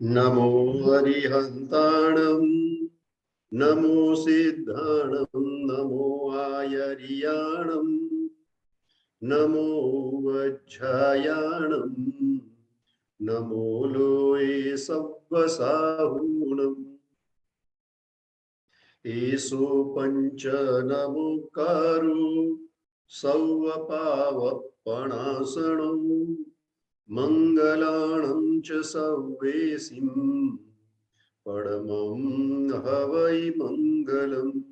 नमो हरिहन्ताणं नमो सिद्धाणं नमो आयर्याणं नमो वज्रायाणं नमो लोये सव्वसाहूणम् एषो पञ्च नमोकारो सौवपावपणासणो मंगलाणं च सव्वेसिं परमं हवै मंगलम्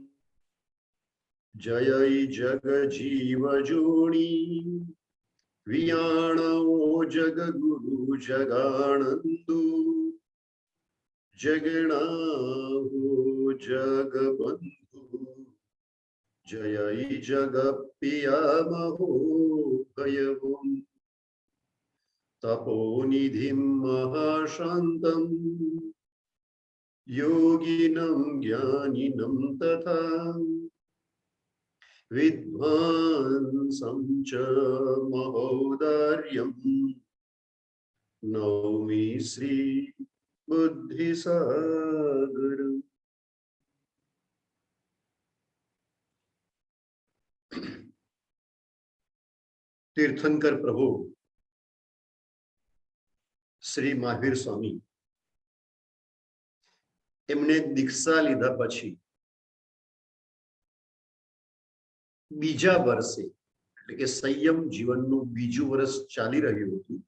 जयै जगजीवजोनि वियाणो जगगुरु जगानन्दो जगणाहो जगबन्धु जयै जगप्रियामहो भयवम् तपोनिधिं महाशान्तं योगिनं ज्ञानिनं तथा विद्वांसं च महोदार्यं नौमि श्री बुद्धिसागरम्। तीर्थंकर प्रभु શ્રી મહાવીર સ્વામી એમને દીક્ષા લીધા પછી બીજા વર્ષે એટલે કે સંયમ જીવનનું બીજું વર્ષ ચાલી રહ્યું હતું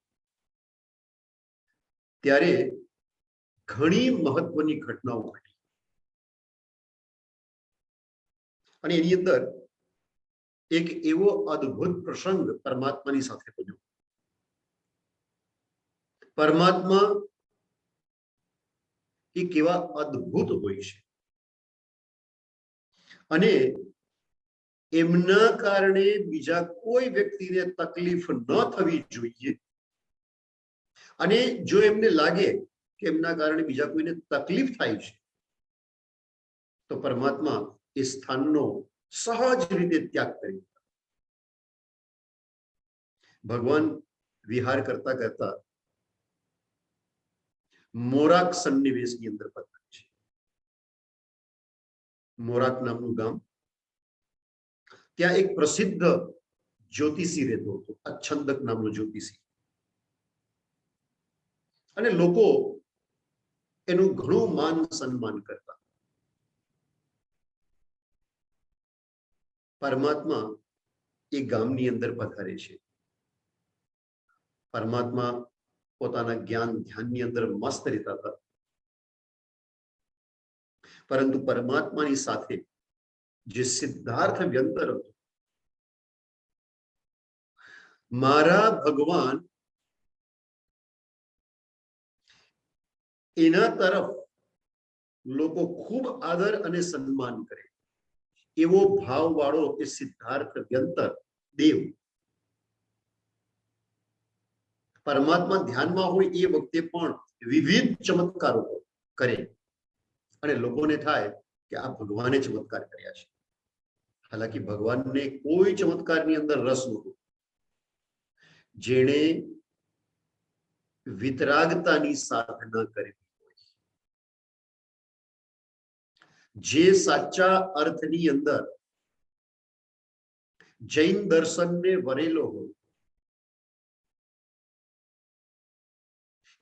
ત્યારે ઘણી મહત્વની ઘટનાઓ ઘટી અને એની અંદર એક એવો અદ્ભુત પ્રસંગ પરમાત્માની સાથે બન્યો। परमात्मा એ કેવા અદ્ભુત હોય છે અને એમના કારણે બીજા કોઈ વ્યક્તિને તકલીફ ન થવી જોઈએ અને જો એમને લાગે કે એમના કારણે બીજા કોઈને તકલીફ થાય છે તો પરમાત્મા એ સ્થાનનો સહજ રીતે ત્યાગ કરી દીધો। ભગવાન વિહાર કરતા કરતા મોરાક સન્નિવેશની અંદર પધારે છે। મોરાક નામનું ગામ, ત્યાં એક પ્રસિદ્ધ જ્યોતિષી રહેતો હતો, અચ્છંદક નામનો જ્યોતિષી, અને લોકો એનું ઘણું માન સન્માન કરતા। પરમાત્મા એ ગામની અંદર પધારે છે। પરમાત્મા પોતાના જ્ઞાન ધ્યાનની અંદર મસ્ત રહેતા હતા, પરંતુ પરમાત્માની સાથે જે સિદ્ધાર્થ વ્યંતર હતો, મારા ભગવાન એના તરફ લોકો ખૂબ આદર અને સન્માન કરે એવો ભાવવાળો એ સિદ્ધાર્થ વ્યંતર દેવ પરમાત્મા ધ્યાનમાં હોય એ વખતે પણ વિવિધ ચમત્કારો કરે અને લોકોને થાય કે આ ભગવાને ચમત્કાર કર્યા છે। હાલાકી ભગવાનને કોઈ ચમત્કારની અંદર રસ નહોતો। જેણે વિતરાગતાની સાધના કરી હોય, જે સાચા અર્થની અંદર જૈન દર્શનને વરેલો હોય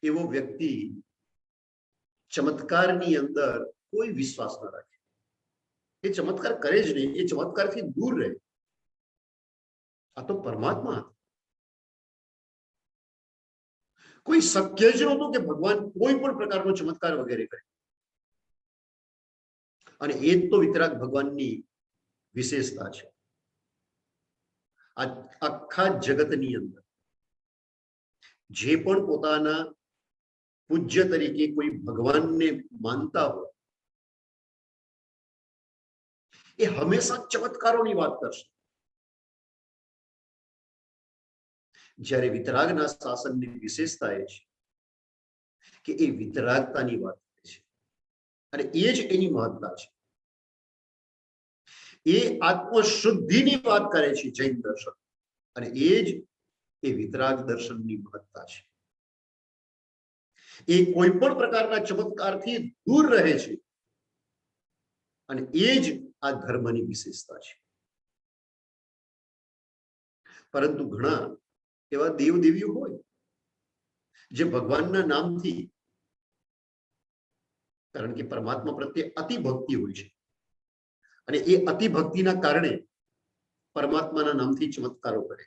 એવો વ્યક્તિ ચમત્કારની અંદર કોઈ વિશ્વાસ ન રાખે, એ ચમત્કાર કરે જ નહીં, એ ચમત્કારથી દૂર રહે। આ તો પરમાત્મા હતા। કોઈ શક્ય જ નહોતું કે ભગવાન કોઈ પણ પ્રકારનો ચમત્કાર વગેરે કરે, અને એ જ તો વિતરાગ ભગવાનની વિશેષતા છે। આ આખા જગતની અંદર જે પણ પોતાના પૂજ્ય તરીકે કોઈ ભગવાનને માનતા હોય એ હંમેશા ચમત્કારોની વાત કરશે। જ્યારે વિતરાગના શાસનની વિશેષતા એ છે કે એ વિતરાગતાની વાત કરે છે અને એ જ એની મહત્તા છે। એ આત્મશુદ્ધિની વાત કરે છે જૈન દર્શન, અને એ જ એ વિતરાગ દર્શનની મહત્તા છે। એ કોઈ પણ પ્રકારના ચમત્કારથી દૂર રહે છે અને એ જ આ ધર્મની વિશેષતા છે. પરંતુ ઘણા એવા દેવદેવીઓ હોય જે ભગવાનના નામથી, કારણ કે પરમાત્મા પ્રત્યે અતિ ભક્તિ હોય છે અને એ અતિ ભક્તિના કારણે પરમાત્માના નામથી ચમત્કારો કરે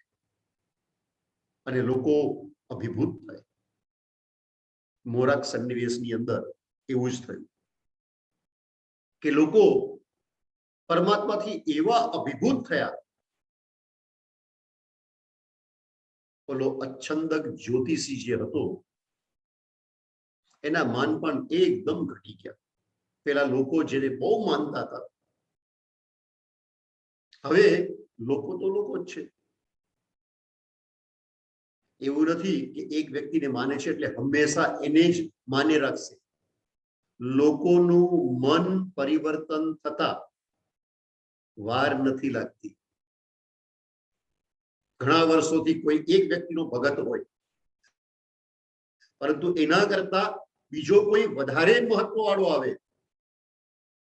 અને લોકો અભિભૂત થાય. મોરાક સન્નિવેશની અંદર એવું જ થયું કે લોકો પરમાત્માથી એવા અભિભૂત થયા. ઓલો અચ્છંદક જ્યોતિષી જે હતો એના માનપાન એકદમ ઘટી ગયા. પેલા લોકો જેને બહુ માનતા હતા, હવે લોકો તો લોકો જ છે. એવું નથી કે એક વ્યક્તિને માને છે એટલે હંમેશા એને જ માને રાખશે. લોકોનું મન પરિવર્તન થતા વાર નથી લાગતી. ઘણા વર્ષોથી કોઈ એક વ્યક્તિનો ભગત હોય, પરંતુ એના કરતા બીજો કોઈ વધારે મહત્વવાળો આવે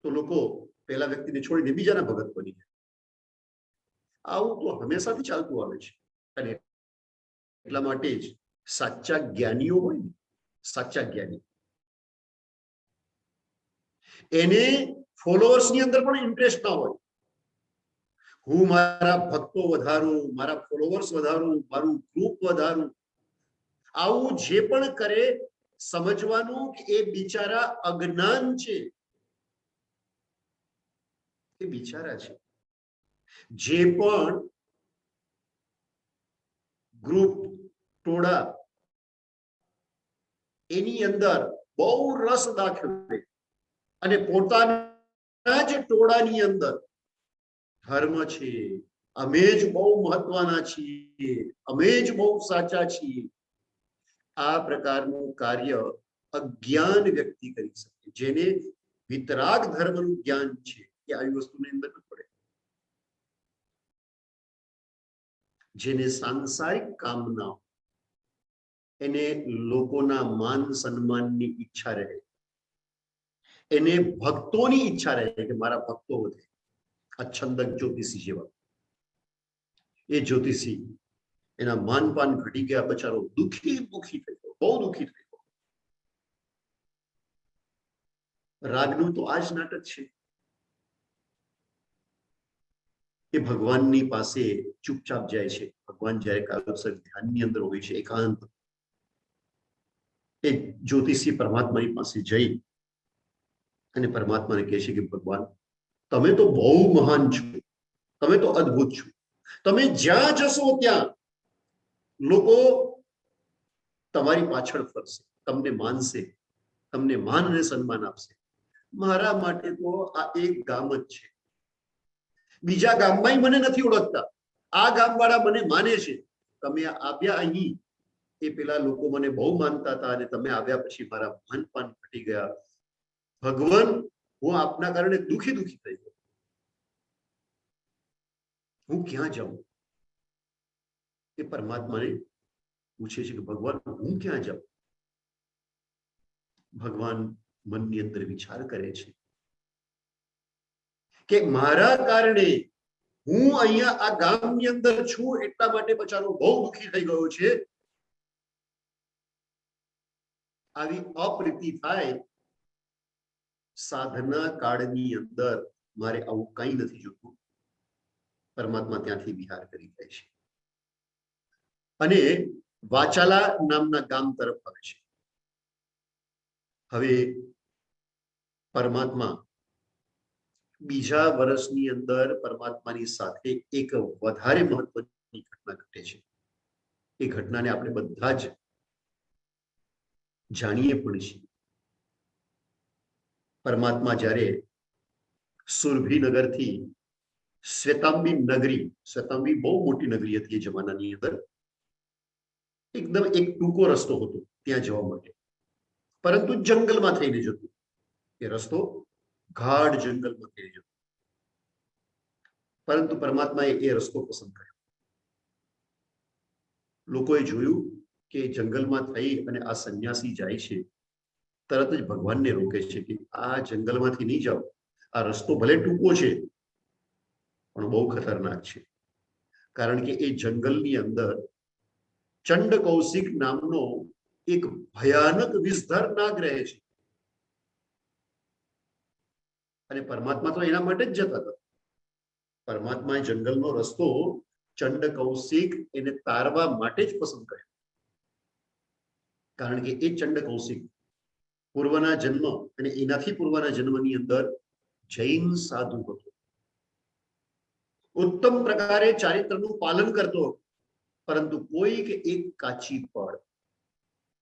તો લોકો પહેલા વ્યક્તિને છોડીને બીજાના ભગત બની જાય. આવું તો હંમેશાથી ચાલતું આવે છે. અને એટલા માટે જ સાચા જ્ઞાનીઓ હોય ને, સાચા જ્ઞાની, એને ફોલોઅર્સની અંદર પણ ઇન્ટરેસ્ટ ના હોય. હું મારા ભક્તો વધારું, મારા ફોલોઅર્સ વધારું, મારું ગ્રુપ વધારું, આવું જે પણ કરે સમજવાનું કે એ બિચારા અજ્ઞાન છે. એ બિચારા છે. જે પણ ગ્રુપ, ટોળા એની અંદર બહુ રસ દાખવે અને પોતાના જ ટોળાની અંદર ધર્મ છે, અમે જ બહુ મહત્વના છીએ, અમે જ બહુ સાચા છીએ, આ પ્રકારનું કાર્ય અજ્ઞાન વ્યક્તિ કરી શકે. જેને વિતરાગ ધર્મનું જ્ઞાન છે એ આવી વસ્તુની અંદર ન પડે. જેને સાંસારિક કામના, એને લોકોના માન સન્માનની ઈચ્છા રહે, એને ભક્તોની ઈચ્છા રહે કે મારા ભક્તો વધે. અચ્છંદક જ્યોતિષી જેવા, એ જ્યોતિષી એના માનપાન ઘટી ગયા, બચારો દુખી થઈ ગયો, બહુ દુખી થઈ ગયો. રાગનું તો આ જ નાટક છે. એ ભગવાનની પાસે ચૂપચાપ જાય છે. ભગવાન જ્યારે કાલોસર ધ્યાનની અંદર હોય છે, એકાંત, એ જ્યોતિષી પરમાત્માની પાસે જઈ અને પરમાત્માને કહે છે કે ભગવાન, તમે તો બહુ મહાન છો, તમે તો અદ્ભુત છો, તમે જ્યાં જશો ત્યાં લોકો તમારી પાછળ ફરશે, તમને માનશે, તમને માન અને સન્માન આપશે. મારા માટે તો આ એક ગામ જ છે, બીજા ગામમાં મને નથી ઓળખતા, આ ગામવાળા મને માને છે. તમે આવ્યા અહીં, એ પેલા લોકો મને બહુ માનતા હતા અને તમે આવ્યા પછી મારા માનપાન ઘટી ગયા. ભગવાન, હું આપના કારણે દુખી થઈ ગયો, હું ક્યાં જાઉં? એ પરમાત્માને પૂછે છે કે ભગવાન, હું ક્યાં જાઉં? ભગવાન મનની અંદર વિચાર કરે છે કે મારા કારણે હું અહીંયા આ ગામની અંદર છું, એટલા માટે બચારો બહુ દુખી થઈ ગયો છે. આવી અપ્રીતિ થાય, સાધના કાળની અંદર મારે આવું કંઈ નથી જોતું. પરમાત્મા ત્યાંથી વિહાર કરી જાય છે અને વાચાલા નામના ગામ તરફ આવે છે. હવે પરમાત્મા બીજા વર્ષની અંદર પરમાત્માની સાથે એક વધારે મહત્વની ઘટના ઘટે છે. એ ઘટનાને આપણે બધા જ જાણીએ પણ છીએ. પરમાત્મા જ્યારે સુરભી નગરથી શ્વેતાંબી નગરી, શ્વેતાંબી બહુ મોટી નગરી હતી એ જમાનાની અંદર, એકદમ એક ટૂંકો રસ્તો હતો ત્યાં જવા માટે, પરંતુ જંગલમાં થઈને જતું. એ રસ્તો ગાઢ જંગલમાં થઈને જતો, પરંતુ પરમાત્માએ એ રસ્તો પસંદ કર્યો. લોકોએ જોયું કે જંગલમાં થઈ અને આ સંન્યાસી જાય છે, તરત જ ભગવાનને રોકે છે કે આ જંગલમાંથી નહીં જાઓ, આ રસ્તો ભલે ટૂંકો છે પણ બહુ ખતરનાક છે. કારણ કે એ જંગલની અંદર ચંડ કૌશિક નામનો એક ભયાનક વિષધર નાગ રહે છે. અને પરમાત્મા તો એના માટે જ જતા હતા. પરમાત્માએ જંગલનો રસ્તો ચંડ કૌશિક એને તારવા માટે જ પસંદ કર્યો. કારણ કે એ ચંડ કૌશિક પૂર્વના જન્મ અને એનાથી પૂર્વના જન્મની અંદર જૈન સાધુ હતો. ઉત્તમ પ્રકારે ચારિત્રનું પાલન કરતો, પરંતુ કોઈક એક કાચી પળ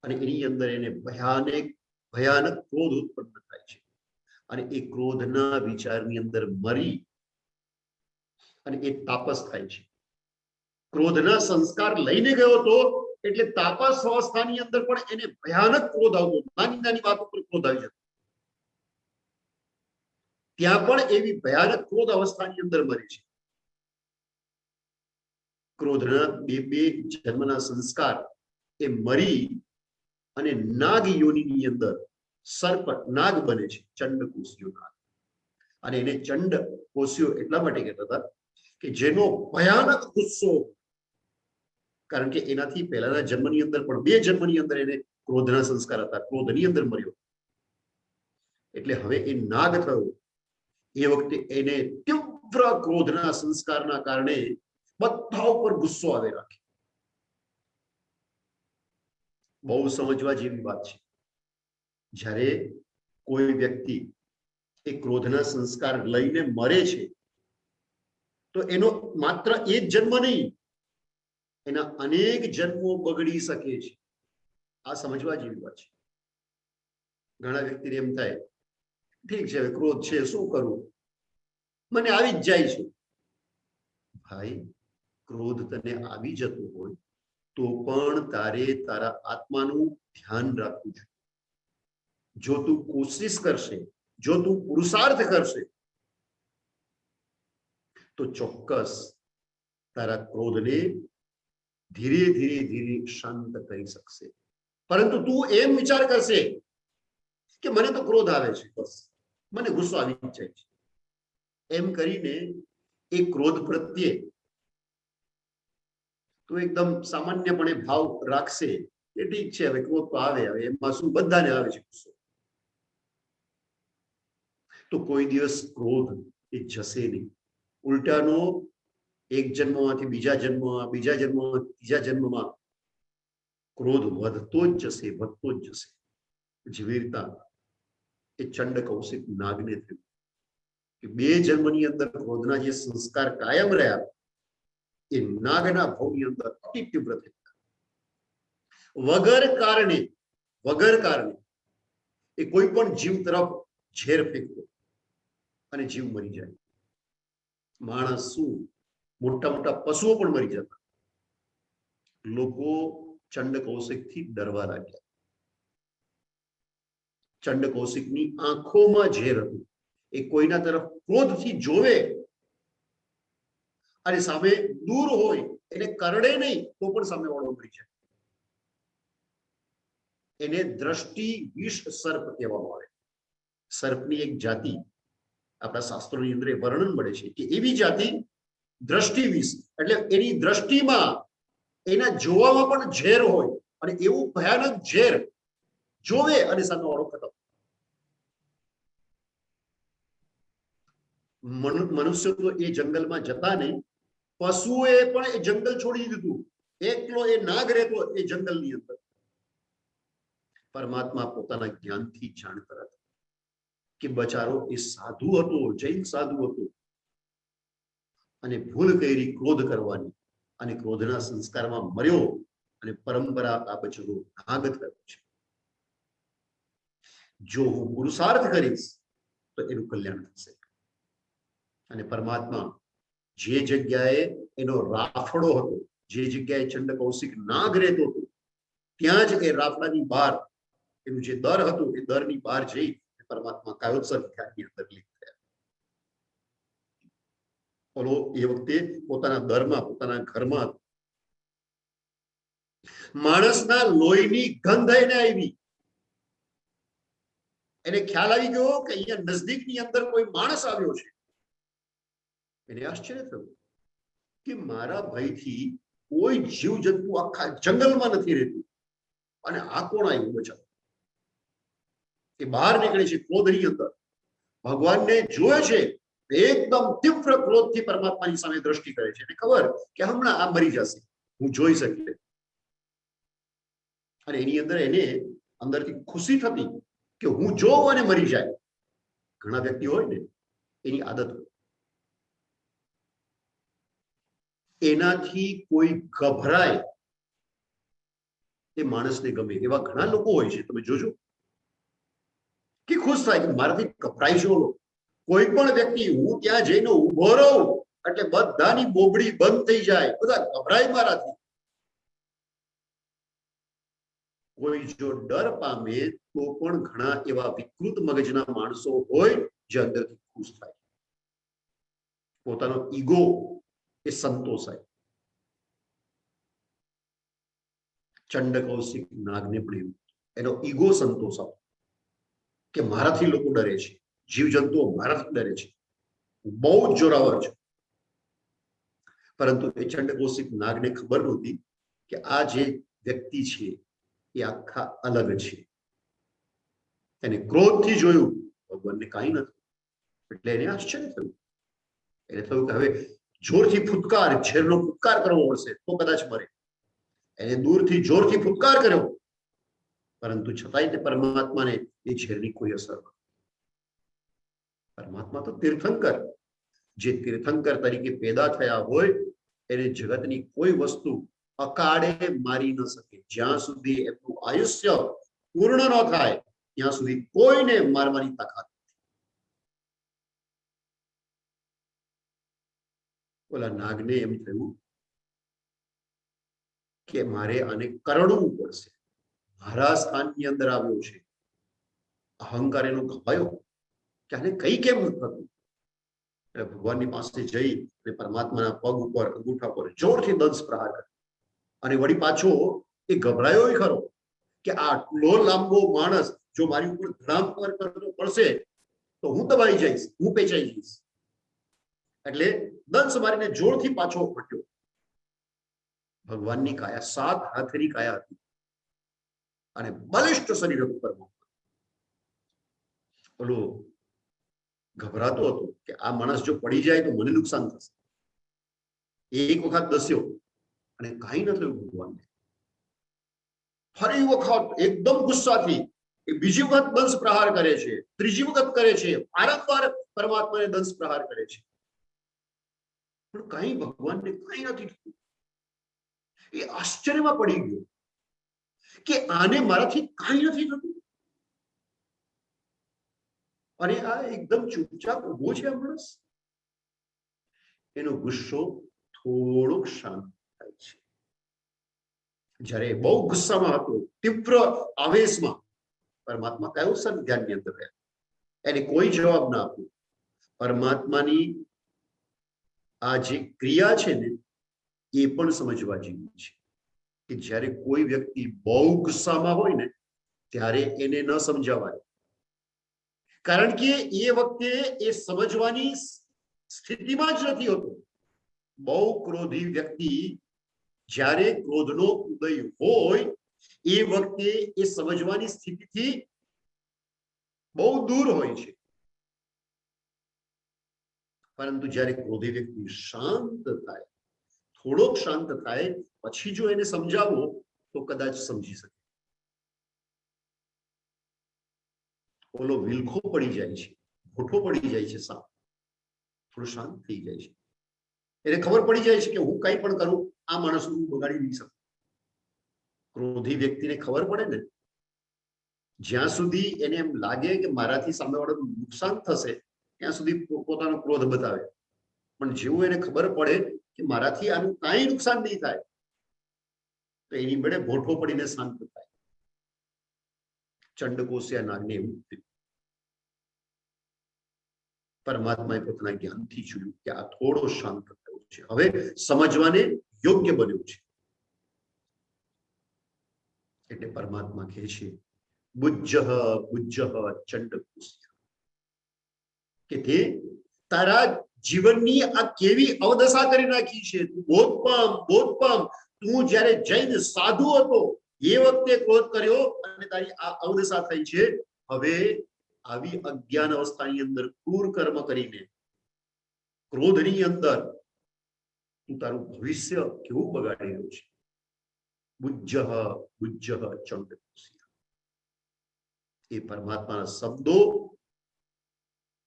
અને એની અંદર એને ભયાનક ક્રોધ ઉત્પન્ન થાય છે. અને એ ક્રોધના વિચારની અંદર મરી અને એ તાપસ થાય છે. ક્રોધના સંસ્કાર લઈને ગયો હતો, એટલે તાપસ અવસ્થાની અંદર પણ એને ભયાનક ક્રોધ આવતો. નાની નાની વાત ઉપર ક્રોધ આવી જતો. ત્યાં પણ એવી ભયાનક ક્રોધ અવસ્થાની અંદર મરે છે. ક્રોધના બે જન્મના સંસ્કાર એ મરી અને નાગ યોનિની અંદર સર્પ નાગ બને છે, ચંડ કોષીયો નાગ. અને એને ચંડ કોષીયો એટલા માટે કહેતા હતા કે જેનો ભયાનક ગુસ્સો, કારણ કે એનાથી પહેલાના જન્મની અંદર પણ 2 જન્મની અંદર એને ક્રોધના સંસ્કાર હતા, ક્રોધની અંદર મર્યો. એટલે હવે એ નાગ થયો. એ વખતે એને તીવ્ર ક્રોધના સંસ્કારના કારણે બધા ઉપર ગુસ્સો આવે રાખે. બહુ સમજવા જેવી વાત છે. જ્યારે કોઈ વ્યક્તિ એ ક્રોધના સંસ્કાર લઈને મરે છે, તો એનો માત્ર એક જન્મ નહીં, એના અનેક જન્મો બગડી શકે છે. આ સમજવા જેવી વાત છે. ઘણા વ્યક્તિને એમ થાય, ઠીક છે, ક્રોધ છે, શું કરું, મને આવી જ જાય છે. ભાઈ, ક્રોધ તને આવી જતો હોય તો પણ તારે તારા આત્માનું ધ્યાન રાખવું જોઈએ. જો તું કોશિશ કરશે, જો તું પુરુષાર્થ કરશે, તો ચોક્કસ તારા ક્રોધને ધીરે ધીરે શાંત કરી શકશે. પરંતુ તું એમ વિચાર કરશે કે મને તો ક્રોધ આવે છે, બસ મને ગુસ્સો આવી જાય છે, એમ કરીને એ ક્રોધ પ્રત્યે તો એકદમ સામાન્યપણે ભાવ રાખશે કે ઠીક છે, હવે ક્રોધ તો આવે, હવે એમાં શું, બધાને આવે છે ગુસ્સો. તો કોઈ દિવસ ક્રોધ એ જશે નહીં. ઉલટાનો એક જન્મમાંથી બીજા જન્મમાં, બીજા જન્મમાં ત્રીજા જન્મમાં ક્રોધ વધતો જ જશે, વધતો જ જશે. જેવી રીતના એ ચંડ કૌશિક નાગને થયું કે 2 જન્મની અંદર ક્રોધના જે સંસ્કાર કાયમ રહ્યા, એ નાગના ભાવની અંદર અતિ તીવ્ર થઈ ગયા. વગર કારણે એ કોઈ પણ જીવ તરફ ઝેર ફેંકતો અને જીવ મરી જાય. માણસ શું, મોટા મોટા પશુઓ પણ મરી જતા. લોકો ચંડ કૌશિકથી ડરવા લાગ્યા. ચંડ કૌશિકની આંખોમાં ઝેર હતું. એ કોઈના તરફ ક્રોધથી જોવે અને સામે દૂર હોય, એને કરડે નહીં તો પણ સામે વાળો મરી જાય. એને દ્રષ્ટિ વિષ સર્પ કહેવામાં આવે. સર્પની એક જાતિ આપણા શાસ્ત્રોની અંદર વર્ણન મળે છે કે એવી જાતિ દ્રષ્ટિ વિષ, એટલે એની દ્રષ્ટિમાં, એના જોવામાં પણ ઝેર હોય, અને એવું ભયાનક ઝેર જોવે અને સામે વાળો ખતમ. મનુષ્ય તો એ જંગલમાં જતા નહીં, પશુએ પણ એ જંગલ છોડી દીધું. એકલો એ નાગ રહેતો એ જંગલની અંદર. પરમાત્મા પોતાના જ્ઞાનથી જાણતા હતા કે બચારો એ સાધુ હતો, જૈન સાધુ હતો, અને ભૂલ કરી ક્રોધ કરવાની, અને ક્રોધના સંસ્કારમાં મર્યો, અને પરંપરા આ બચરો નાગ થયો છે. જો હું પુરુષાર્થ કરીશ તો એનું કલ્યાણ થશે. અને પરમાત્મા જે જગ્યાએ એનો રાફડો હતો, જે જગ્યાએ ચંડ કૌશિક નાગ રહેતો હતો, ત્યાં જ એ રાફડાની બહાર એનું જે દર હતું, એ દરની બહાર જઈ પરમાત્મા કાયોત્સર્ગ ખ્યાતની અંદર લીન થયા. બોલો, એ વખતે પોતાના દરમાં, પોતાના ઘરમાં માણસના લોહીની ગંધ એને આવી, એને ખ્યાલ આવી ગયો કે અહીંયા નજદીકની અંદર કોઈ માણસ આવ્યો છે. એને આશ્ચર્ય થયું કે મારા ભયથી કોઈ જીવજંતુ આખા જંગલમાં નથી રહેતું અને આ કોણ આવ્યું બચાવ. એ બહાર નીકળે છે ક્રોધની અંદર, ભગવાનને જોયે છે, એકદમ તીવ્ર ક્રોધથી પરમાત્માની સામે દ્રષ્ટિ કરે છે. એને ખબર કે હમણાં આ મરી જશે, હું જોઈ શકે. અને એની અંદર એને અંદરથી ખુશી થતી કે હું જોઉં અને મરી જાય. ઘણા વ્યક્તિ હોય ને એની આદત હોય, એનાથી કોઈ ગભરાય એ માણસને ગમે. એવા ઘણા લોકો હોય છે, તમે જોજો કે ખુશ થાય કે મારાથી ગભરાય છે ઓલો. કોઈ પણ વ્યક્તિ હું ત્યાં જઈને ઉભો રહું એટલે બધાની બોબડી બંધ થઈ જાય, બધા ગભરાય મારાથી. કોઈ જો ડર પામે તો પણ ઘણા એવા વિકૃત મગજના માણસો હોય જે અંદરથી ખુશ થાય, પોતાનો ઈગો એ સંતોષાય. ચંડકૌશિક નાગને પણ એવું, એનો ઈગો સંતોષાય કે મારાથી લોકો ડરે છે, જીવજંતુઓ મારાથી ડરે છે, બહુ જ જોરાવર છે. પરંતુ એ ચંડકૌશિક નાગને ખબર નહોતી કે આ જે વ્યક્તિ છે એ આખા અલગ છે. એને ક્રોધથી જોયું, ભગવાનને કાંઈ નથી. એટલે એને આશ્ચર્ય થયું. એને થયું કે હવે જોરથી ફૂટકાર, ઝેરનો ફૂટકાર કરવો પડશે તો કદાચ મરે. એને દૂરથી જોરથી ફૂટકાર કર્યો, પરંતુ છતાંય તે પરમાત્માને એ ઝેરની કોઈ અસર નથી. પરમાત્મા તો તીર્થંકર, જે તીર્થંકર તરીકે પેદા થયા હોય એને જગતની કોઈ વસ્તુ અકાળે મારી ન શકે. જ્યાં સુધી એમનું આયુષ્ય પૂર્ણ ન થાય ત્યાં સુધી કોઈને મારવાની તાકાત નથી. ઓલા નાગને એમ થયું કે મારે આને કરડવું પડશે. મારા સ્થાનની અંદર આવ્યો છે, અહંકાર એનો ગવાયો કે આને કઈ કેમ થતું. ભગવાનની પાસે જઈ અને પરમાત્માના પગ ઉપર, અંગૂઠા પર જોરથી દંશ પ્રહાર કર્યો. અને વળી પાછો એ ગભરાયો ખરો કે આટલો લાંબો માણસ જો મારી ઉપર ધડામ પર કરતો પડશે તો હું દબાઈ જઈશ, હું પેચાઈ જઈશ. એટલે દંશ મારીને જોરથી પાછો ફટ્યો. ભગવાનની કાયા 7 હાથની કાયા હતી અને બલિષ્ઠ શરીર ઉપર ઓલો ગભરાતો હતો કે આ માણસ જો પડી જાય તો મને નુકસાન થશે. એક વખત દસ્યો અને કાંઈ ન થયું ભગવાનને. ફરી વખત એકદમ ગુસ્સાથી એ બીજી વખત દંશ પ્રહાર કરે છે, ત્રીજી વખત કરે છે, વારંવાર પરમાત્માને દંશ પ્રહાર કરે છે, પણ કાંઈ ભગવાનને કાંઈ નથી થતું. એ આશ્ચર્યમાં પડી ગયો કે આને મારાથી કાંઈ નથી થતું અને આ એકદમ ચૂપચાપ ઉભો છે આ માણસ. એનો ગુસ્સો થોડોક શાંત થાય છે. જ્યારે બહુ ગુસ્સામાં હતો, તીવ્ર આવેશમાં, પરમાત્મા કયું ધ્યાનની અંદર રહ્યા, એને કોઈ જવાબ ના આપ્યો. પરમાત્માની આ જે ક્રિયા છે ને એ પણ સમજવા જેવી છે કે જ્યારે કોઈ વ્યક્તિ બહુ ગુસ્સામાં હોય ને ત્યારે એને ન સમજાવાય, કારણ કે એ વખતે એ સમજવાની સ્થિતિમાં જ નથી હોતો. બહુ ક્રોધી વ્યક્તિ જ્યારે ક્રોધનો ઉદય હોય એ વખતે એ સમજવાની સ્થિતિથી બહુ દૂર હોય છે. પરંતુ જ્યારે ક્રોધી વ્યક્તિ શાંત થાય, થોડોક શાંત થાય પછી જો એને સમજાવો તો કદાચ સમજી શકે. ઓલો વિલખો પડી જાય છે, ભોઠો પડી જાય છે, સાપ થોડો શાંત થઈ જાય છે. એને ખબર પડી જાય છે કે હું કઈ પણ કરું આ માણસનું હું બગાડી નહીં શકું. ક્રોધી વ્યક્તિને ખબર પડે ને, જ્યાં સુધી એને એમ લાગે કે મારાથી સામેવાળાનું નુકસાન થશે ત્યાં સુધી પોતાનો ક્રોધ બતાવે, પણ જેવું એને ખબર પડે કે મારાથી આનું કાંઈ નુકસાન નહીં થાય તો એની વડે ભોઠો પડીને શાંત થાય. ચંડકોશિયા નાગને એવું થયું. પરમાત્માએ પોતાના જ્ઞાનથી જોયું કે આ થોડો શાંત થયો છે, હવે સમજવાને યોગ્ય બન્યો છે. એટલે પરમાત્મા કહે છે બુજ્જહ બુજ્જહ ચંડકોસ્ય, કે તે તારા જીવનની આ કેવી અવદશા કરી નાખી છે. બોધ પામ. તું જ્યારે જૈન સાધુ હતો એ વખતે ક્રોધ કર્યો અને તારી આ અવદશા થઈ છે. હવે આવી અજ્ઞાન અવસ્થાની અંદર ક્રૂર કર્મ કરીને ક્રોધની અંદર તું તારું ભવિષ્ય કેવું બગાડી રહ્યો છે. બુજ્જહ બુજ્જહ ચંડકોસ્ય. એ પરમાત્માના શબ્દો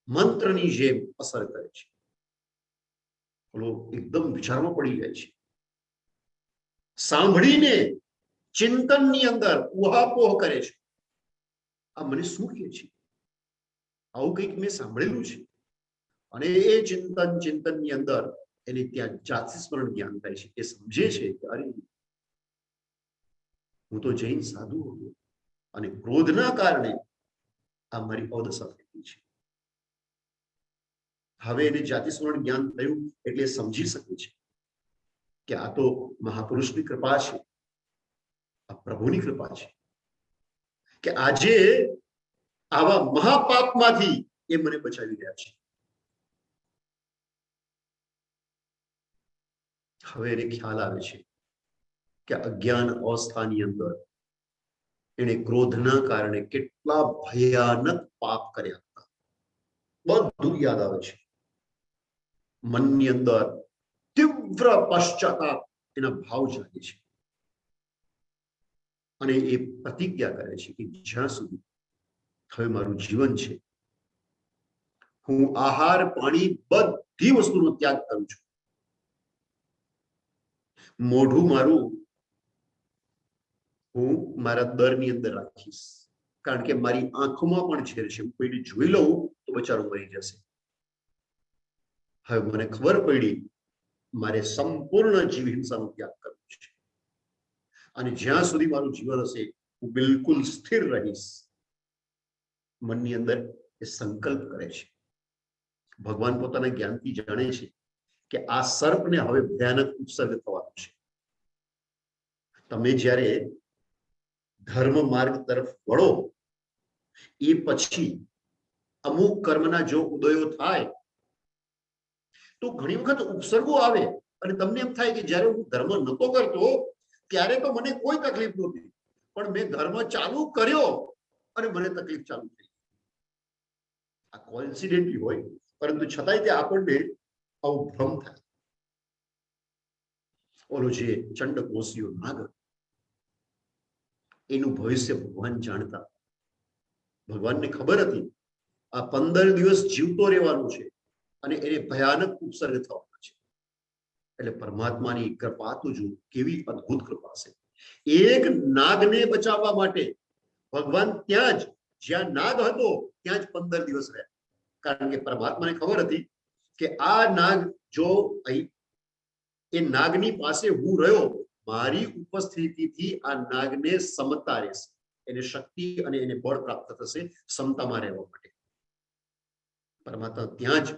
મંત્રની જેમ અસર કરે છે. એકદમ વિચારમાં પડી જાય છે. સાંભળીને ચિંતનની અંદર ઉહાપોહ કરે છે. આ મને શું કહે છે? આવું કંઈક મેં સાંભળેલું છે. અને એ ચિંતનની અંદર એને ત્યાં જાતિ સ્મરણ જ્ઞાન થાય છે. એ સમજે છે કે અરે હું તો જૈન સાધુ હતો અને ક્રોધના કારણે આ મારી અવદશા થઈ છે. હવે એને જાતિ સ્મરણ જ્ઞાન થયું એટલે સમજી શકે છે કે આ તો મહાપુરુષની કૃપા છે, આ પ્રભુની કૃપા છે કે આજે આવા મહાપાપમાંથી એ મને બચાવી રહ્યા છે. હવે એને ખ્યાલ આવે છે કે અજ્ઞાન અવસ્થાની અંદર એને ક્રોધના કારણે કેટલા ભયાનક પાપ કર્યા હતા. બધું યાદ આવે છે. મનની અંદર તીવ્ર પશ્ચાતાપ એના ભાવ જાગે છે અને એ પ્રતિજ્ઞા કરે છે કે જ્યાં સુધી હવે મારું જીવન છે હું આહાર પાણી બધી વસ્તુનો ત્યાગ કરું છું. મોઢું મારું હું મારા દરની અંદર રાખીશ, કારણ કે મારી આંખોમાં પણ ઝેર છે. હું કોઈને જોઈ લઉં તો બચારો મરી જશે. હવે મને ખબર પડી મારે સંપૂર્ણ જીવ હિંસાનો ત્યાગ કરવો છે અને જ્યાં સુધી મારું જીવન હશે હું બિલકુલ સ્થિર રહીશ. મનની અંદર એ સંકલ્પ કરે છે. ભગવાન પોતાના જ્ઞાનથી જાણે છે કે આ સર્પને હવે ભયાનક ઉપસર્ગ થવાનો છે. તમે જ્યારે ધર્મ માર્ગ તરફ વળો એ પછી અમુક કર્મના જો ઉદયો થાય તો ઘણી વખત ઉપસર્ગો આવે અને તમને એમ થાય કે જ્યારે હું ધર્મ નતો કરતો ત્યારે તો મને કોઈ તકલીફ નહોતી, પણ મેં ધર્મ ચાલુ કર્યો અને મને તકલીફ ચાલુ થઈ. આ કોઇન્સિડેન્ટલી હોય, પરંતુ છતાંય તે આપણને આવું ભ્રમ થાય. ઓલો જે ચંડકોશીયો નાગ, એનું ભવિષ્ય ભગવાન જાણતા. ભગવાનને ખબર હતી આ 15 દિવસ જીવતો રહેવાનું છે અને એને ભયાનક ઉપસર્ગ થવાનો છે. એટલે પરમાત્માની કૃપા તો જો કેવી અદ્ભુત કૃપા છે. એક નાગને બચાવવા માટે ભગવાન ત્યાં જ જ્યાં નાગ હતો ત્યાં જ 15 દિવસ રહ્યા, કારણ કે પરમાત્માને ખબર હતી કે આ નાગ જો એ નાગની પાસે હું રહ્યો, મારી ઉપસ્થિતિથી આ નાગને સમતા રહેશે, એને શક્તિ અને એને બળ પ્રાપ્ત થશે સમતામાં રહેવા માટે. પરમાત્મા ત્યાં જ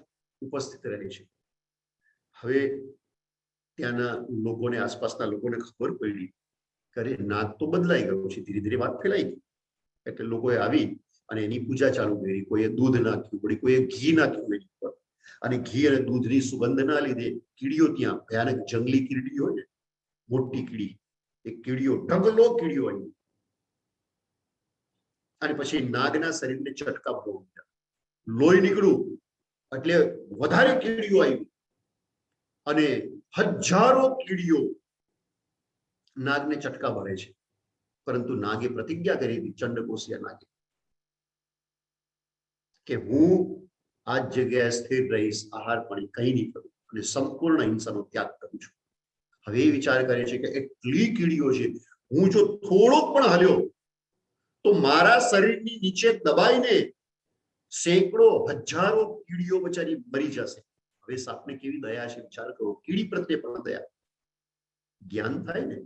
ઉપસ્થિત રહે છે. હવે ત્યાંના લોકોને, આસપાસના લોકોને ખબર પડી કે અરે નાગ તો બદલાઈ ગયો છે. ધીરે ધીરે વાત ફેલાઈ ગઈ. એટલે લોકોએ આવી અને એની પૂજા ચાલુ કરી. કોઈએ દૂધ નાખ્યું, વળી કોઈએ ઘી નાખ્યું એની ઉપર, અને ઘી અને દૂધની સુગંધના લીધે કીડીઓ, ત્યાં ભયાનક જંગલી કીડી હોય ને, મોટી કીડી, એ કીડીઓ, ઢગલો કીડીઓ આવી અને પછી નાગના શરીરને ચટકા બહુ ઉઠ્યા. લોહી નીકળ્યું એટલે વધારે કીડીઓ આવી અને હજારો કીડીઓ નાગને ચટકા ભરે છે. પરંતુ નાગે પ્રતિજ્ઞા કરી હતી, ચંડકોશિયા નાગે, કે હું આ જગ્યાએ સ્થિર રહીશ, આહાર પાણી કંઈ નહીં કરું અને સંપૂર્ણ હિંસાનો ત્યાગ કરું છું. હવે એ વિચાર કરે છે કે એટલી કીડીઓ છે, હું જો થોડોક પણ હલ્યો તો મારા શરીરની નીચે દબાઈને સેંકડો હજારો કીડીઓ બચારી મરી જશે. હવે સાપને કેવી દયા છે વિચાર કરો. કીડી પ્રત્યે પણ દયા. જ્ઞાન થાય ને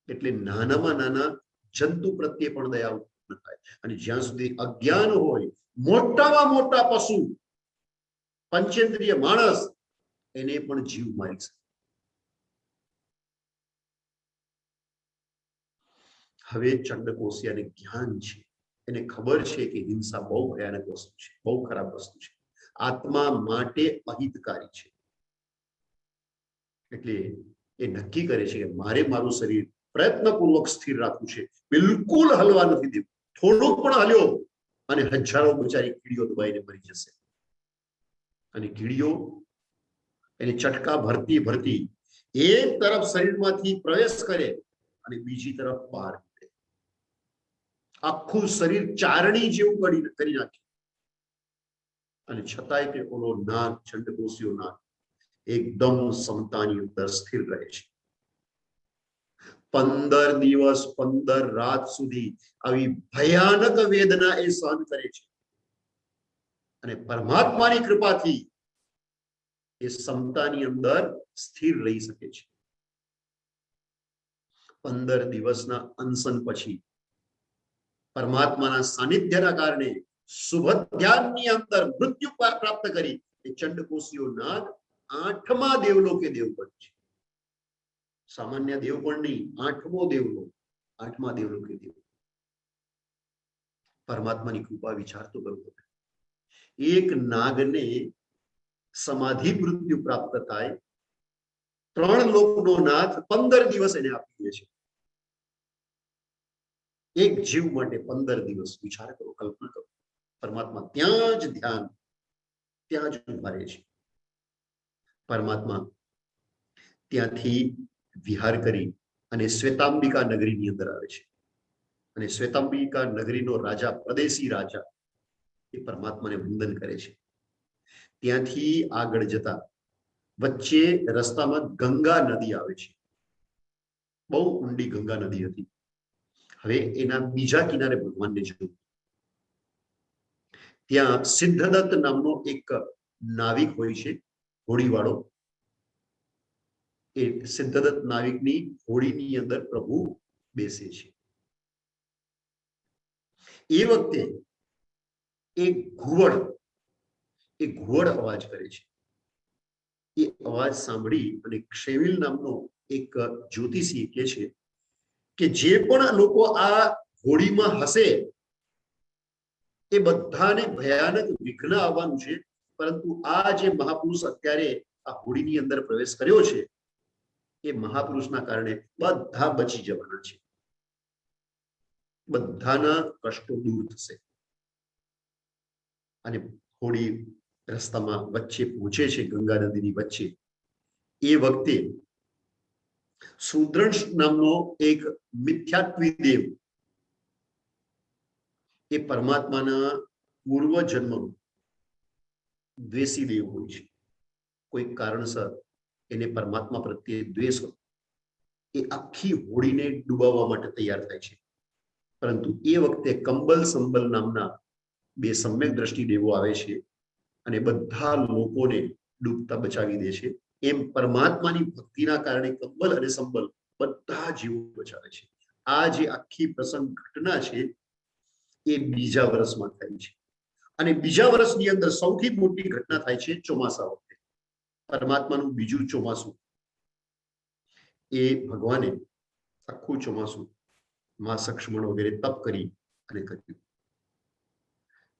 એટલે નાનામાં નાના જંતુ પ્રત્યે પણ દયા ઉત્પન્ન થાય. અને જ્યાં સુધી અજ્ઞાન હોય, મોટામાં મોટા પશુ, પંચેન્દ્રિય માણસ, એને પણ જીવ મારી શકે. હવે ચંડકોશિયાને જ્ઞાન છે, એને ખબર છે કે હિંસા બહુ ભયાનક વસ્તુ છે, બહુ ખરાબ વસ્તુ છે, આત્મા માટે અહિતકારી છે. એટલે એ નક્કી કરે છે કે મારે મારું શરીર પ્રયત્નપૂર્વક સ્થિર રાખવું છે, બિલકુલ હલવા નથી દેવું. થોડુંક પણ હલ્યો અને હજારો બચારી કીડીઓ દબાઈને મરી જશે. અને કીડીઓ એને ચટકા ભરતી ભરતી એક તરફ શરીરમાંથી પ્રવેશ કરે અને બીજી તરફ બહાર નીકળે. આખું શરીર ચારણી જેવું કરી નાખે. અને છતાંય તે ઓલો નાગ, ચંડકોશીઓ નાગ એકદમ સમતાની અંદર સ્થિર રહે છે. 15 દિવસ 15 રાત સુધી આવી ભયાનક વેદના એ સહન કરે છે. અને પરમાત્માની કૃપાથી એ સમતાની અંદર સ્થિર રહી શકે છે. 15 દિવસના અનશન પછી પરમાત્માના સાનિધ્યના કારણે શુભ ધ્યાનની અંદર મૃત્યુ પ્રાપ્ત કરી એ ચંડકોશીઓ નાગ 8મા દેવલોકે દેવ બને છે. સામાન્ય દેવ પણ નહીં, 8મો દેવલોક, 8મા દેવલોકે દેવ. પરમાત્માની કૃપા વિચાર તો કરો. એક નાગને સમાધિ મૃત્યુ પ્રાપ્ત થાય, 3 લોકનો નાથ 15 દિવસ એને આપી દે છે. એક જીવ માટે 15 દિવસ. વિચાર કરો, કલ્પના કરો. પરમાત્મા ત્યાં જ ધ્યાન, ત્યાં જ ઉભા રહે છે. પરમાત્મા ત્યાંથી વિહાર કરી અને શ્વેતાંબિકા નગરીની અંદર આવે છે. અને શ્વેતાંબિકા નગરીનો રાજા, પ્રદેશી રાજા, એ પરમાત્માને વંદન કરે છે. ત્યાંથી આગળ જતા વચ્ચે રસ્તામાં ગંગા નદી આવે છે. બહુ ઊંડી ગંગા નદી હતી. હવે એના બીજા કિનારે ભગવાનને જોયું. ત્યાં સિદ્ધદત્ત નામનો એક નાવિક હોય છે, હોડીવાળો. એ સિદ્ધદત્ત નાવિકની હોડીની અંદર પ્રભુ બેસે છે. એ વખતે એક ઘુવડ અવાજ કરે છે. એ અવાજ સાંભળી અને ક્ષેવિલ નામનો એક જ્યોતિષી કહે છે કે જે પણ લોકો આ હોડીમાં હશે એ બધાને ભયાનક વિઘ્ન આવવાનું છે, પરંતુ આ જે મહાપુરુષ અત્યારે આ હોડીની અંદર પ્રવેશ કર્યો છે એ મહાપુરુષના કારણે બધા બચી જવાના છે, બધાના કષ્ટો દૂર થશે. અને હોડી રસ્તામાં વચ્ચે પહોંચે છે, ગંગા નદીની વચ્ચે. એ વખતે સુદ્રંશ નામનો એક મિથ્યાત્વી દેવ, એ પરમાત્માના પૂર્વ જન્મનો દ્વેષી દેવ હોય છે. કોઈ કારણસર એને પરમાત્મા પ્રત્યે દ્વેષ હોય. એ આખી હોડીને ડૂબાવવા માટે તૈયાર થાય છે. પરંતુ એ વખતે કંબલ સંબલ નામના 2 સમ્યક દ્રષ્ટિ દેવો આવે છે અને બધા લોકોને ડૂબતા બચાવી દે છે. એમ પરમાત્માની ભક્તિના કારણે કંબલ અને સંબલ બધા જીવો બચાવે છે. આ જે આખી પ્રસંગ ઘટના છે એ બીજા વર્ષમાં થાય છે. અને બીજા વર્ષની અંદર સૌથી મોટી ઘટના થાય છે ચોમાસા વખતે. પરમાત્માનું બીજું ચોમાસું. એ ભગવાને આખું ચોમાસું માં સક્ષ્મણ વગેરે તપ કરી અને કર્યું.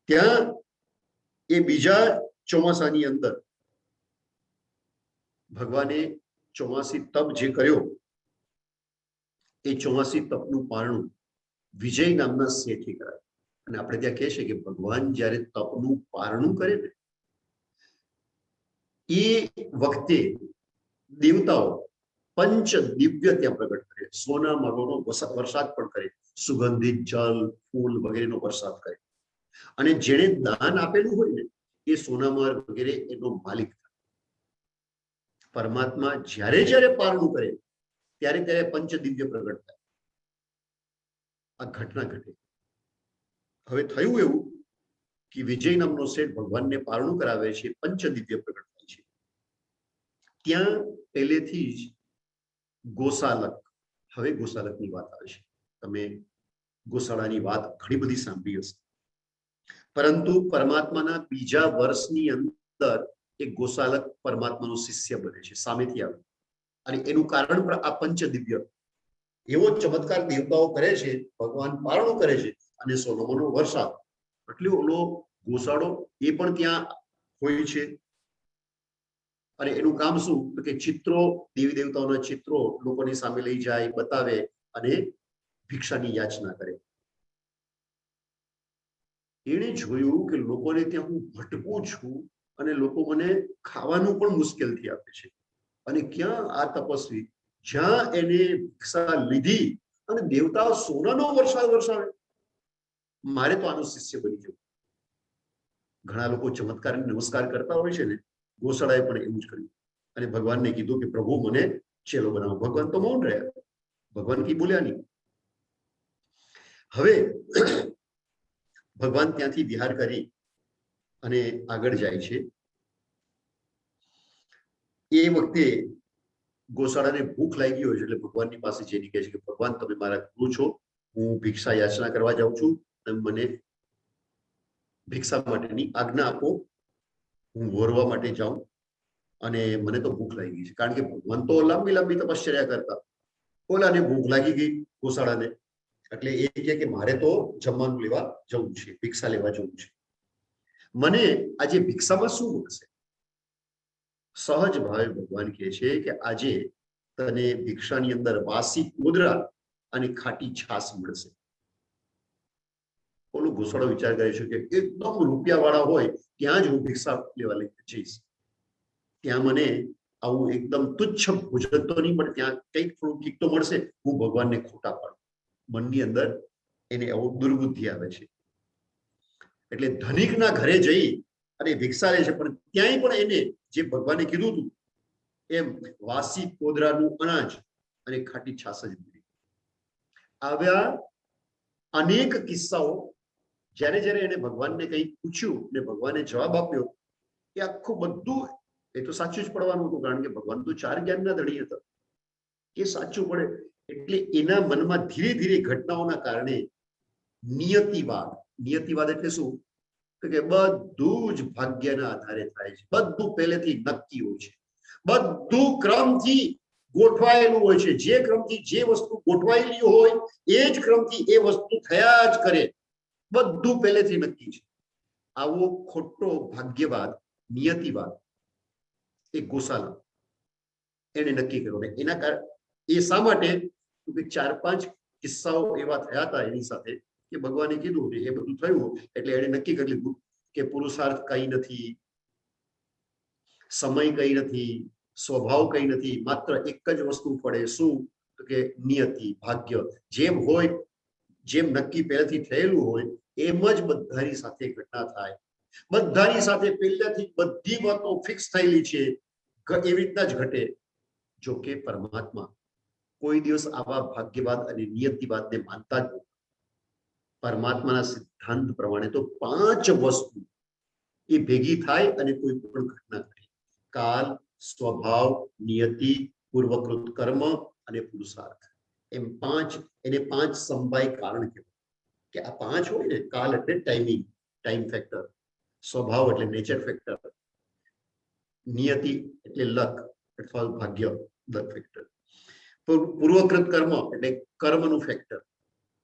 ત્યાં એ બીજા ચોમાસાની અંદર ભગવાને ચોમાસી તપ જે કર્યો એ ચોમાસી તપનું પારણું વિજય નામના શેઠે કરાય. અને આપણે ત્યાં કહે છે કે ભગવાન જ્યારે તપનું પારણું કરે ને એ વખતે દેવતાઓ પંચ દિવ્ય ત્યાં પ્રગટ કરે, સોના મગોનો વરસાદ પણ કરે, સુગંધિત જલ, ફૂલ વગેરેનો વરસાદ કરે. અને જેણે દાન આપેલું હોય ને એ સોનામર વગેરે એનો માલિક થાય. પરમાત્મા જ્યારે જ્યારે પારણું કરે ત્યારે ત્યારે પંચ દિવ્ય પ્રગટ થાય. આ ઘટના ઘટે. હવે થયું એવું કે વિજય નામનો શેઠ ભગવાનને પારણું કરાવે છે, પંચ દિવ્ય પ્રગટ થાય છે. ત્યાં પહેલેથી જ ગોશાલક, હવે ગોશાલકની વાત આવે છે. તમે ગોશાળાની વાત ઘણી બધી સાંભળી હશે, પરંતુ પરમાત્માના બીજા વર્ષની અંદર એક ગોશાલક પરમાત્માનો શિષ્ય બને છે, સામેથી આવે. અને એનું કારણ પણ આ પંચ દિવ્ય એવો ચમત્કાર દેવતાઓ કરે છે, ભગવાન પારણું કરે છે અને સોલોમનનો વરસાદ. એટલે ઓલો ગોસાળો એ પણ ત્યાં હોય છે અને એનું કામ શું તો કે ચિત્રો, દેવી દેવતાઓના ચિત્રો લોકોની સામે લઈ જાય, બતાવે અને ભિક્ષાની યાચના કરે. એણે જોયું કે લોકોને ત્યાં હું ભટકું છું અને લોકો મને ખાવાનું પણ મુશ્કેલથી આપે છે. અને ક્યાં આ તપસ્વી જ્યાં એને ભિક્ષા લીધી અને દેવતાઓ સોનાનો વરસાદ વરસાવે. મારે તો આનો શિષ્ય બની જવું. ઘણા લોકો ચમત્કાર નમસ્કાર કરતા હોય છે ને, ગોસાળાએ પણ એવું જ કર્યું અને ભગવાનને કીધું કે પ્રભુ મને ચેલો બનાવો. ભગવાન તો મૌન રહ્યા, ભગવાન કઈ બોલ્યા નહીં. હવે ભગવાન ત્યાંથી વિહાર કરી અને આગળ જાય છે. એ વખતે ગોસાળાને ભૂખ લાગી હોય છે એટલે ભગવાનની પાસે જઈને કહે છે કે ભગવાન તમે મારા ગુરુ છો, હું ભિક્ષા યાચના કરવા જાઉં છું, તમે મને ભિક્ષા માટેની આજ્ઞા આપો, હું વોરવા માટે જાઉં અને મને તો ભૂખ લાગી છે. કારણ કે ભગવાન તો લાંબી લાંબી તપશ્ચર્યા કરતા, ઓલાને ભૂખ લાગી ગઈ ગોસાળાને, એટલે એ કહે કે મારે તો જમવાનું લેવા જવું છે, ભિક્ષા લેવા જવું છે. મને આજે ભિક્ષામાં શું મળશે? સહજ ભાવે ભગવાન કહે છે કે આજે તને ભિક્ષાની અંદર વાસી કોદરા અને ખાટી છાસ મળશે. ઓલું ઘોસાળો વિચાર કરે છે કે એકદમ રૂપિયા વાળા હોય ત્યાં જ હું ભિક્ષા લેવા લઈ જઈશ, ત્યાં મને આવું એકદમ તુચ્છ ભોજન તો નહીં પણ ત્યાં કંઈક થોડું તો મળશે, હું ભગવાનને ખોટા પાડું. મનની અંદર એને આવો દુર્બુદ્ધિ આવે છે. એટલે ધનિકના ઘરે જઈ અને ભિક્ષા લે છે પણ ત્યાંય પણ એને જે ભગવાને કીધું હતું એમ વાસી કોદરાનું અનાજ અને ખાટી છાસ જ મળી. આવ્યા અનેક કિસ્સાઓ જ્યારે જ્યારે એને ભગવાનને કંઈક પૂછ્યું ને ભગવાને જવાબ આપ્યો એ આખું બધું એ તો સાચું જ પડવાનું હતું, કારણ કે ભગવાન તો 4 જ્ઞાનના ધણી હતા, એ સાચું પડે. એટલે એના મનમાં ધીરે ધીરે ઘટનાઓના કારણે નિયતિવાદ એટલે શું કે બધું જ ભાગ્યના આધારે થાય છે, બધું પહેલેથી નક્કી હોય છે, બધું ક્રમથી ગોઠવાયેલું હોય છે. જે ક્રમથી જે વસ્તુ ગોઠવાયેલી હોય એ જ ક્રમથી એ વસ્તુ થયા જ કરે, બધું પહેલેથી નક્કી છે. આવો ખોટો ભાગ્યવાદ, નિયતિવાદ એ ગોસાલા એને નક્કી કર્યો. એના કારણે એ શા માટે 4-5 કિસ્સાઓ એવા થયા હતા એની સાથે કે ભગવાને કીધું એ બધું થયું એટલે એને નક્કી કરી લીધું કે પુરુષાર્થ કઈ નથી, સમય કઈ નથી, સ્વભાવ કઈ નથી, માત્ર એક જ વસ્તુ પડે, શું તો કે નિયતિ, ભાગ્ય. જેમ હોય, જેમ નક્કી પહેલાથી થયેલું હોય એમ જ બધાની સાથે ઘટના થાય, બધાની સાથે પહેલાથી બધી વાતો ફિક્સ થયેલી છે એવી રીતના જ ઘટે. જો કે પરમાત્મા કોઈ દિવસ આવા ભાગ્યવાદ અને નિયતિવાદને માનતા જ નથી. પરમાત્માના સિદ્ધાંત પ્રમાણે તો 5 વસ્તુ એ ભેગી થાય અને કોઈ પણ ઘટના ઘટે: કાલ, સ્વભાવ, નિયતિ, પૂર્વકૃત કર્મ અને પુરુષાર્થ. એમ 5, એને 5 સમવાય કારણ કહેવાય કે આ 5 હોય ને, કાલ એટલે ટાઈમિંગ, ટાઈમ ફેક્ટર, સ્વભાવ એટલે નેચર ફેક્ટર, નિયતિ એટલે લક અથવા ભાગ્ય, લક ફેક્ટર, પૂર્વકૃત કર્મ એટલે કર્મનું ફેક્ટર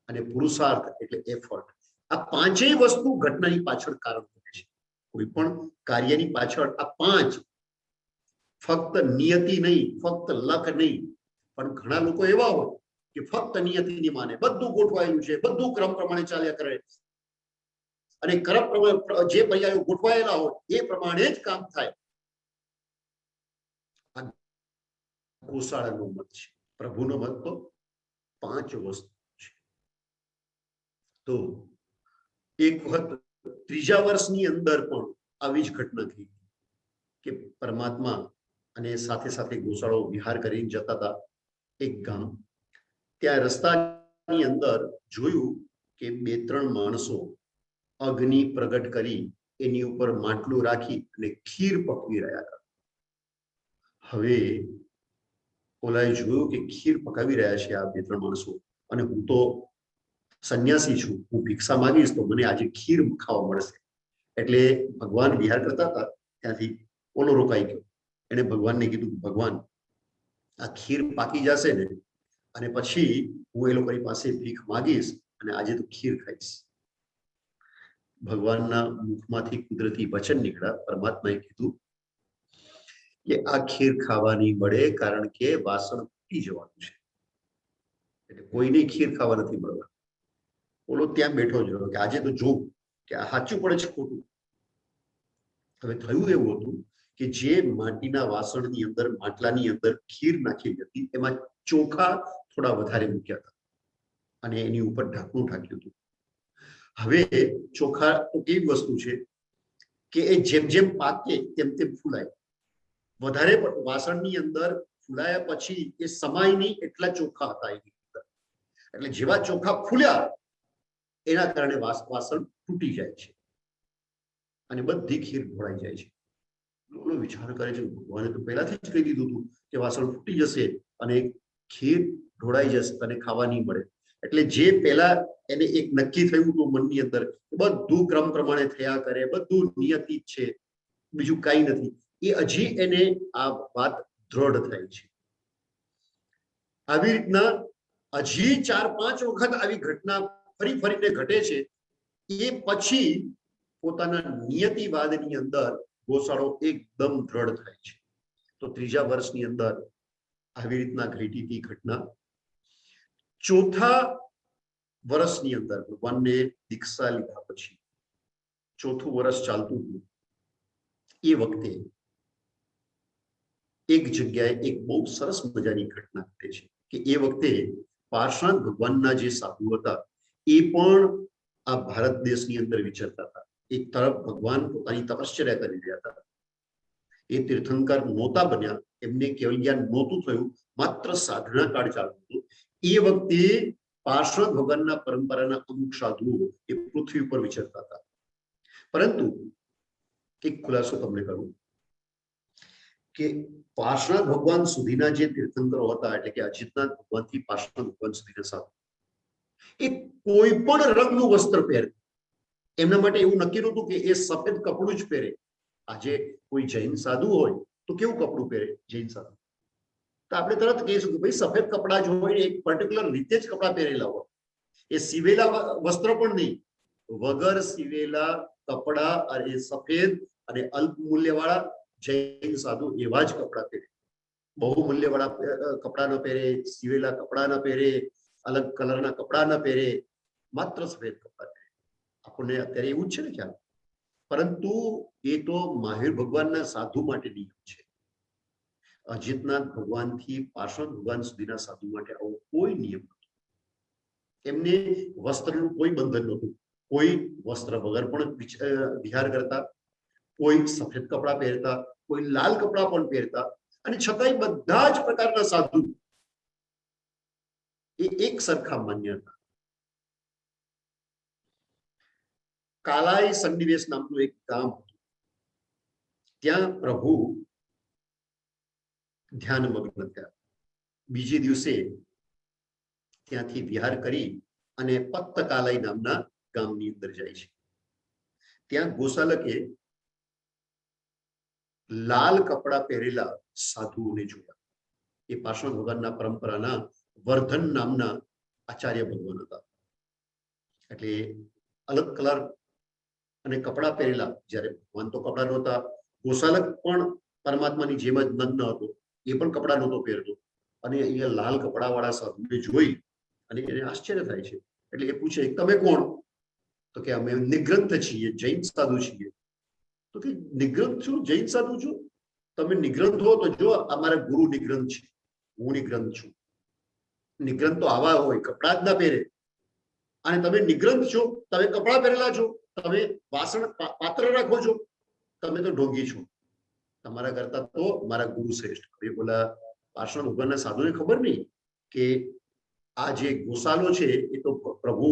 અને પુરુષાર્થ એટલે એફર્ટ. આ 5 વસ્તુ ઘટનાની પાછળ કારણ બને છે. કોઈ પણ કાર્યની પાછળ આ 5 ફક્ત નિયતિ નહીં, ફક્ત લક નહીં, પણ ઘણા લોકો એવા હોય કે ફક્ત નિયતિની માને, બધું ગોઠવાયેલું છે, બધું ક્રમ પ્રમાણે ચાલ્યા કરે અને ક્રમ પ્રમાણે જે પર્યાયો ગોઠવાયેલા હોય એ પ્રમાણે જ કામ થાય. ગોસાળાનો મત છે. પ્રભુનો મત તો 5 વસ્તુ છે. તો એક વખત 3જા વર્ષની અંદર પણ આવી જ ઘટના થઈ કે પરમાત્મા અને સાથે સાથે ગોસાળો વિહાર કરીને જતા હતા એક ગામ. ત્યાં રસ્તાની અંદર જોયું કે 2-3 માણસો અગ્નિ પ્રગટ કરી એની ઉપર માટલું રાખી અને ખીર પકવી રહ્યા હતા. હવે ઓલાએ જોયું કે ખીર પકાવી રહ્યા છે આ 2-3 માણસો અને હું તો સંન્યાસી છું, હું ભિક્ષા માંગીશ તો મને આજે ખીર ખાવા મળશે. એટલે ભગવાન વિહાર કરતા હતા ત્યાંથી ઓલો રોકાઈ ગયો. એને ભગવાનને કીધું ભગવાન આ ખીર પાકી જશે ને, અને પછી હું એ લોકોની પાસે ભીખ માંગીશ અને આજે તો ખીર ખાઈશ. ભગવાનના મુખમાંથી કુદરતી વચન નીકળ્યા. પરમાત્માએ કીધું કે આ ખીર ખાવાની મળે કારણ કે વાસણ તૂટી જવાનું છે, એટલે કોઈને ખીર ખાવા નથી મળવા. ઓલો ત્યાં બેઠો જ રહ્યો કે આજે તો જોઉં કે આ સાચું પડે છે ખોટું. હવે થયું એવું હતું કે જે માટીના વાસણની અંદર, માટલાની અંદર ખીર નાખેલી હતી, એમાં ચોખા થોડા વધારે મૂક્યા હતા અને એની ઉપર ઢાંકણું ઢાંક્યું હતું. હવે ચોખા તો કેવી વસ્તુ છે કે એ જેમ જેમ પાકે તેમ તેમ ફૂલાય. વધારે વાસણની અંદર ફૂલાયા પછી એ સમાય નહીં એટલા ચોખા હતા એની અંદર. એટલે જેવા ચોખા ફૂલ્યા એના કારણે વાસણ તૂટી જાય છે અને બધી ખીર ઢોળાઈ જાય છે. લોકો વિચાર કરે છે ભગવાને તો પહેલાથી જ કહી દીધું હતું કે વાસણ ફૂટી જશે અને ખીર ઢોળાઈ જશે અને ખાવા નહીં મળે. એટલે જે પહેલા એને એક નક્કી થયું હતું મનની અંદર, બધું ક્રમ પ્રમાણે થયા કરે, બધું નિયતિ છે, બીજું કઈ નથી, એ હજી એને આ વાત દ્રઢ થાય છે. આવી રીતના હજી 4-5 વખત આવી ઘટના ફરી ફરીને ઘટે છે. એ પછી પોતાના નિયતિવાદની અંદર ગોસાળો એકદમ દ્રઢ થાય છે. તો 3જા વર્ષની અંદર આવી રીતના ઘટી હતી ઘટના. 4થા વર્ષની અંદર ભગવાનને દીક્ષા લીધા પછી 4થું વર્ષ ચાલતું હતું. એ વખતે એક જગ્યાએ એક બહુ સરસ મજાની ઘટના ઘટે છે કે એ વખતે પાર્ષદ ભગવાનના જે સાધુ હતા એ પણ આ ભારત દેશની અંદર વિચરતા હતા. એક તરફ ભગવાન પોતાની તપશ્ચર્યા કરી રહ્યા હતા. એ તીર્થંકર નહોતા બન્યા, એમને કેવલ જ્ઞાન નહોતું થયું, માત્ર સાધના કાળ ચાલતું હતું. એ વખતે પાર્ષદ ભગવાનના પરંપરાના અમુક સાધુઓ એ પૃથ્વી ઉપર વિચરતા હતા. પરંતુ એક ખુલાસો તમને કરું કે પાર્ષદ ભગવાન સુધીના જે તીર્થંકરો હતા, એટલે કે અજીતનાથ ભગવાનથી પાર્ષદ ભગવાન સુધીના સાધુ, એ કોઈ પણ રંગનું વસ્ત્ર પહેરે. એમના માટે એવું નક્કી નહોતું કે એ સફેદ કપડું જ પહેરે. આજે કોઈ જૈન સાધુ હોય તો કેવું કપડું પહેરે જૈન સાધુ? તો આપણે તરત કહીશું કે ભાઈ સફેદ કપડા જ હોય, એક પર્ટિક્યુલર રીતે જ કપડા પહેરેલા હોય. એ સીવેલા વસ્ત્ર પણ નહીં, વગર સીવેલા કપડા અને સફેદ અને અલ્પ મૂલ્યવાળા જૈન સાધુ એવા જ કપડા પહેરે. બહુ મૂલ્યવાળા કપડા ન પહેરે, સીવેલા કપડા ન પહેરે, અલગ કલરના કપડા ન પહેરે, માત્ર સફેદ કપડા પહેરે. આપણને અત્યારે એવું જ છે ને ખ્યાલ. પરંતુ એ તો મહાવીર ભગવાનના સાધુ માટે નિયમ છે. અજીતનાથ ભગવાનથી પાર્ષદ ભગવાન સુધીના સાધુ માટે આવો કોઈ નિયમ નથી. એમને વસ્ત્રનું કોઈ બંધન નહોતું. કોઈ વસ્ત્ર વગર પણ વિહાર કરતા, કોઈ સફેદ કપડા પહેરતા, કોઈ લાલ કપડા પણ પહેરતા, અને છતાંય બધા જ પ્રકારના સાધુ એ એક સરખા માન્ય હતા. કાલાઈ સન્નિવેશ નામનું એક ગામ હતું. ત્યાં પ્રભુ ધ્યાનમગ્ન થયા. બીજે દિવસે ત્યાંથી વિહાર કરી અને પત્તકાલાઈ નામના ગામની અંદર જાય છે. ત્યાં ગોસાલકે લાલ કપડા પહેરેલા સાધુઓને જોયા. એ પાર્ષદ ભગવાનના પરંપરાના વર્ધન નામના આચાર્ય ભગવાન હતા. એટલે અલગ કલર અને કપડા પહેરેલા. જ્યારે ભગવાન તો કપડા નહોતા, ગોસાલક પણ પરમાત્માની જેમ જ નગ્ન હતો, એ પણ કપડા નહોતો પહેરતો. અને અહીંયા લાલ કપડા વાળા સાધુને જોઈ અને એને આશ્ચર્ય થાય છે. એટલે એ પૂછે તમે કોણ? તો કે અમે નિગ્રંથ છીએ, જૈન સાધુ છીએ. તો કે નિગ્રંથ છું, જૈન સાધુ છું? તમે નિગ્રંથ હો તો જો અમારા ગુરુ નિગ્રંથ છે, હું નિગ્રંથ છું. નિગ્રંથ તો આવા હોય, કપડા જ ના પહેરે. અને તમે નિગ્રંથ છો, તમે કપડા પહેરેલા છો, તમે વાસણ પાત્ર રાખો છો, તમે તો ઢોંગી છો. તમારા કરતા તો મારા ગુરુ શ્રેષ્ઠ. એ બોલા પાર્ષદ ભગવાનના સાધુને ખબર નહીં કે આ જે ગોસાલો છે એ તો પ્રભુ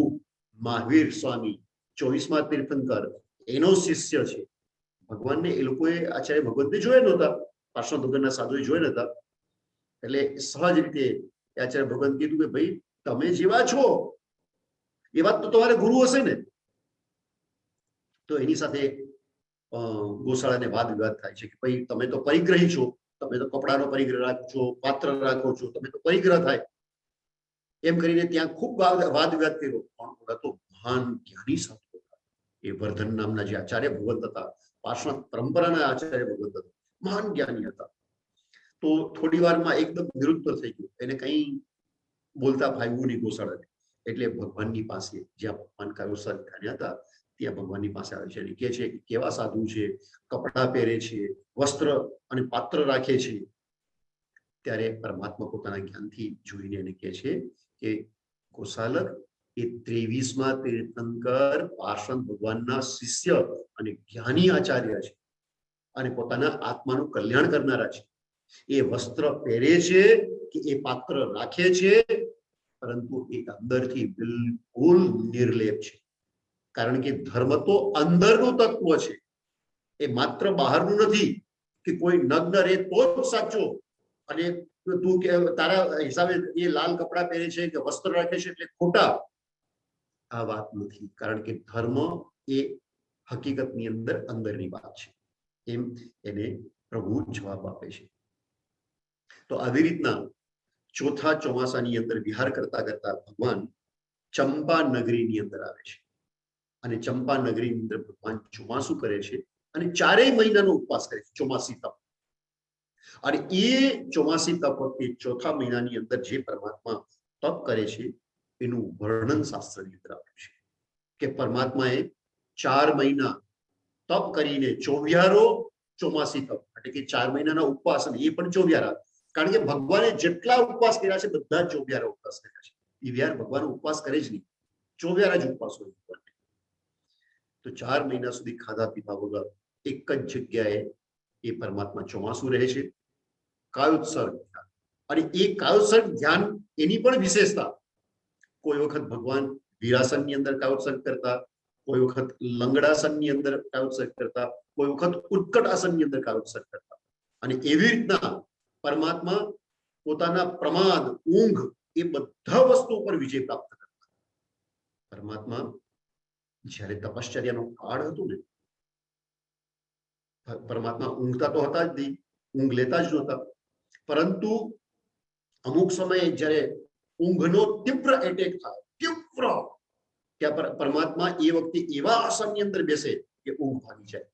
મહાવીર સ્વામી 24મા તીર્થંકર એનો શિષ્ય છે. ભગવાનને એ લોકોએ આચાર્ય ભગવતને જોયા નહોતા, પાર્ષદ ભગવાનના સાધુએ જોયા નહોતા. એટલે સહજ રીતે આચાર્ય ભગવાન કીધું કે ભાઈ તમે જેવા છો એ વાત તો તમારે ગુરુ હશે ને. તો એની સાથે ગોશાળાને વાદ વિવાદ થાય છે કે ભાઈ તમે તો પરિગ્રહી છો, તમે તો કપડાનો પરિગ્રહ રાખો છો, પાત્ર રાખો છો, તમે તો પરિગ્રહ થાય. એમ કરીને ત્યાં ખૂબ વાદ વિવાદ કર્યો. પણ ઓલા તો મહાન જ્ઞાની સાધુ હતા. એ વર્ધન નામના જે આચાર્ય ભગવંત હતા, પાર્શ્વ પરંપરાના આચાર્ય ભગવંત હતા, મહાન જ્ઞાની હતા. તો થોડી વારમાં એકદમ નિરુત્તર થઈ ગયું, એને કઈ બોલતા ફાવ્યું નહીં ગોસાળાને. એટલે ભગવાનની પાસે, જ્યાં ભગવાન કાયોત્સર્ગ ધ્યાન હતા, ત્યાં ભગવાનની પાસે આવે છે અને કહે છે કે કેવા સાધુ છે, કપડા પહેરે છે, વસ્ત્ર અને પાત્ર રાખે છે. ત્યારે પરમાત્મા પોતાના જ્ઞાનથી જોઈને એને કહે છે કે ગોસાલક, એ 23મા તીર્થંકર પાર્ષદ ભગવાનના શિષ્ય અને જ્ઞાની આચાર્ય છે અને પોતાના આત્માનું કલ્યાણ કરનારા છે. એ વસ્ત્ર પહેરે છે કે એ પાત્ર રાખે છે, પરંતુ એ અંદરથી બિલકુલ નિર્લેપ છે. કારણ કે ધર્મ તો અંદરનું તત્વ છે, એ માત્ર બહારનું નથી કે કોઈ નગ્ન રહે તો જ સાચો અને તું કે તારા હિસાબે એ લાલ કપડા પહેરે છે કે વસ્ત્ર રાખે છે એટલે ખોટા. આ વાત નથી, કારણ કે ધર્મ એ હકીકતની અંદર અંદરની વાત છે. એમ એને પ્રભુ જવાબ આપે છે. તો આવી રીતના ચોથા ચોમાસાની અંદર વિહાર કરતા કરતા ભગવાન ચંપા નગરીની અંદર આવે છે અને ચંપા નગરીની અંદર ભગવાન ચોમાસું કરે છે અને 4 મહિનાનો ઉપવાસ કરે છે, ચોમાસી તપ. અને એ ચોમાસી તપ, એ ચોથા મહિનાની અંદર જે પરમાત્મા તપ કરે છે એનું વર્ણન શાસ્ત્રની અંદર આપ્યું છે કે પરમાત્માએ 4 મહિના તપ કરીને 24 ચોમાસી તપ, એટલે કે 4 મહિનાના ઉપવાસ, અને એ પણ 24. કારણ કે ભગવાને જેટલા ઉપવાસ કર્યા છે બધા 24 ઉપવાસ કર્યા છે. એ વિહાર ભગવાન ઉપવાસ કરે જ નહીં, 24 જ ઉપવાસ હોય ભગવાનને. તો 4 મહિના સુધી ખાધા પીધા વગર એક જ જગ્યાએ એ પરમાત્મા ચોમાસું રહે છે. કાયોત્સર્ગ ધ્યાન, અને એ કાયોત્સર્ગ ધ્યાન એની પણ વિશેષતા, કોઈ વખત ભગવાન વીરાસનની અંદર કાયોત્સર્ગ કરતા, કોઈ વખત લંગડાસનની અંદર કાયોત્સર્ગ કરતા, કોઈ વખત ઉત્કટાસનની અંદર કાયોત્સર્ગ કરતા. અને એવી રીતના પરમાત્મા પોતાના પ્રમાદ, ઊંઘ, એ બધા વસ્તુ પર વિજય પ્રાપ્ત કરતા. પરમાત્મા જ્યારે તપશ્ચર્યાનો કાળ હતો ને, પરમાત્મા ઊંઘતા તો હતા જ નહીં, ઊંઘ લેતા જ નહોતા. પરંતુ અમુક સમયે જ્યારે ઊંઘનો તીવ્ર એટેક થાય, તીવ્ર, ત્યાં પરમાત્મા એ વખતે એવા આસનની અંદર બેસે કે ઊંઘ ભાગી જાય.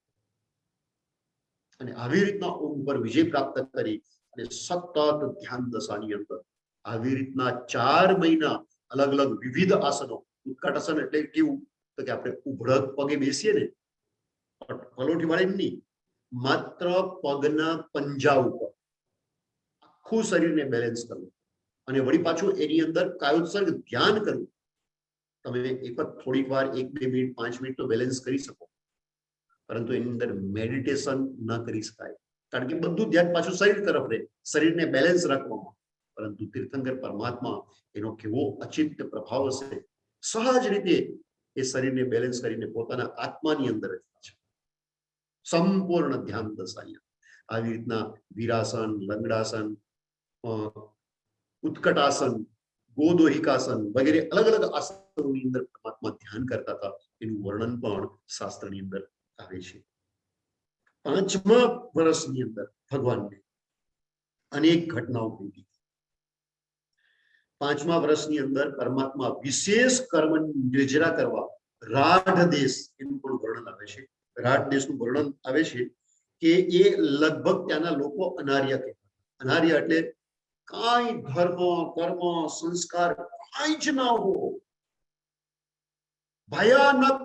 અને આવી રીતના ઊંઘ પર વિજય પ્રાપ્ત કરી અને સતત ધ્યાન દશાની અંદર આવી રીતના 4 મહિના અલગ અલગ વિવિધ આસનો. ઉત્કટાસન એટલે કેવું, તો કે આપણે ઉભળક પગે બેસીએ ને, પલોઠી વાળી નહીં, માત્ર પગના પંજા ઉપર આખું શરીરને બેલેન્સ કરવું અને વળી પાછું એની અંદર કાયોત્સર્ગ ધ્યાન કરવું. તમે એક વખત થોડીક વાર 1-2 મિનિટ 5 મિનિટ તો બેલેન્સ કરી શકો, પરંતુ એની અંદર મેડિટેશન ન કરી શકાય, કારણ કે બધું ધ્યાન પાછું શરીર તરફ રહે, શરીરને બેલેન્સ રાખવામાં. પરંતુ તીર્થંકર પરમાત્મા, એનો કેવો અચિંત્ય પ્રભાવ હશે, સહજ રીતે એ શરીરને બેલેન્સ કરીને પોતાના આત્માની અંદર છે, સંપૂર્ણ ધ્યાન દશા. આવી રીતના વીરાસન, લંગડાસન, ઉત્કટાસન, ગોદોહિકાસન વગેરે અલગ અલગ આસનોની અંદર પરમાત્મા ધ્યાન કરતા હતા. એનું વર્ણન પણ શાસ્ત્રની અંદર આવે છે. 5મા વર્ષની અંદર ભગવાનને અનેક ઘટનાઓ ઘટી. 5મા વર્ષની અંદર પરમાત્મા વિશેષ કર્મ નિર્જરા કરવા રાઢ દેશ, એનું પણ વર્ણન આવે છે. રાઢ દેશનું વર્ણન આવે છે કે એ લગભગ ત્યાંના લોકો અનાર્ય કહેવાય. અનાર્ય એટલે કાંઈ ધર્મ, કર્મ, સંસ્કાર કાંઈ જ ના હોય, ભયાનક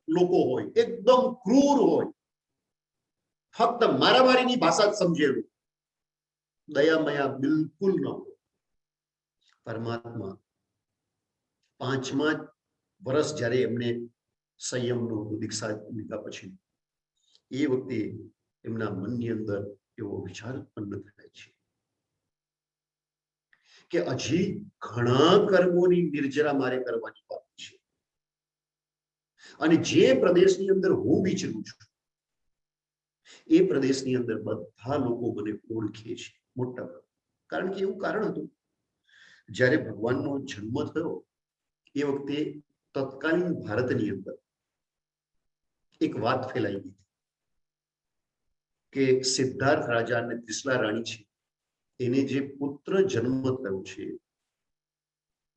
લોકો હોય, એકદમ ક્રૂર હોય, ફક્ત મારામારીની ભાષા જ સમજેલું, દયામયા બિલકુલ ન હોય. પરમાત્મા 5મા વર્ષ જ્યારે એમને સંયમનો દીક્ષા લીધા પછી એ વખતે એમના મનની અંદર એવો વિચાર ઉત્પન્ન થાય છે કે હજી ઘણા કર્મોની નિર્જરા મારે કરવાની બાકી છે. અને જે પ્રદેશની અંદર હું વિચરું છું એ પ્રદેશની અંદર બધા લોકો મને ઓળખે છે મોટા ભાગે. કારણ કે એવું કારણ હતું, જ્યારે ભગવાનનો જન્મ થયો એ વખતે તત્કાલીન ભારતની અંદર એક વાત ફેલાઈ ગઈ કે સિદ્ધાર્થ રાજા અને ત્રિશલા રાણી છે, એને જે પુત્ર જન્મ થયો છે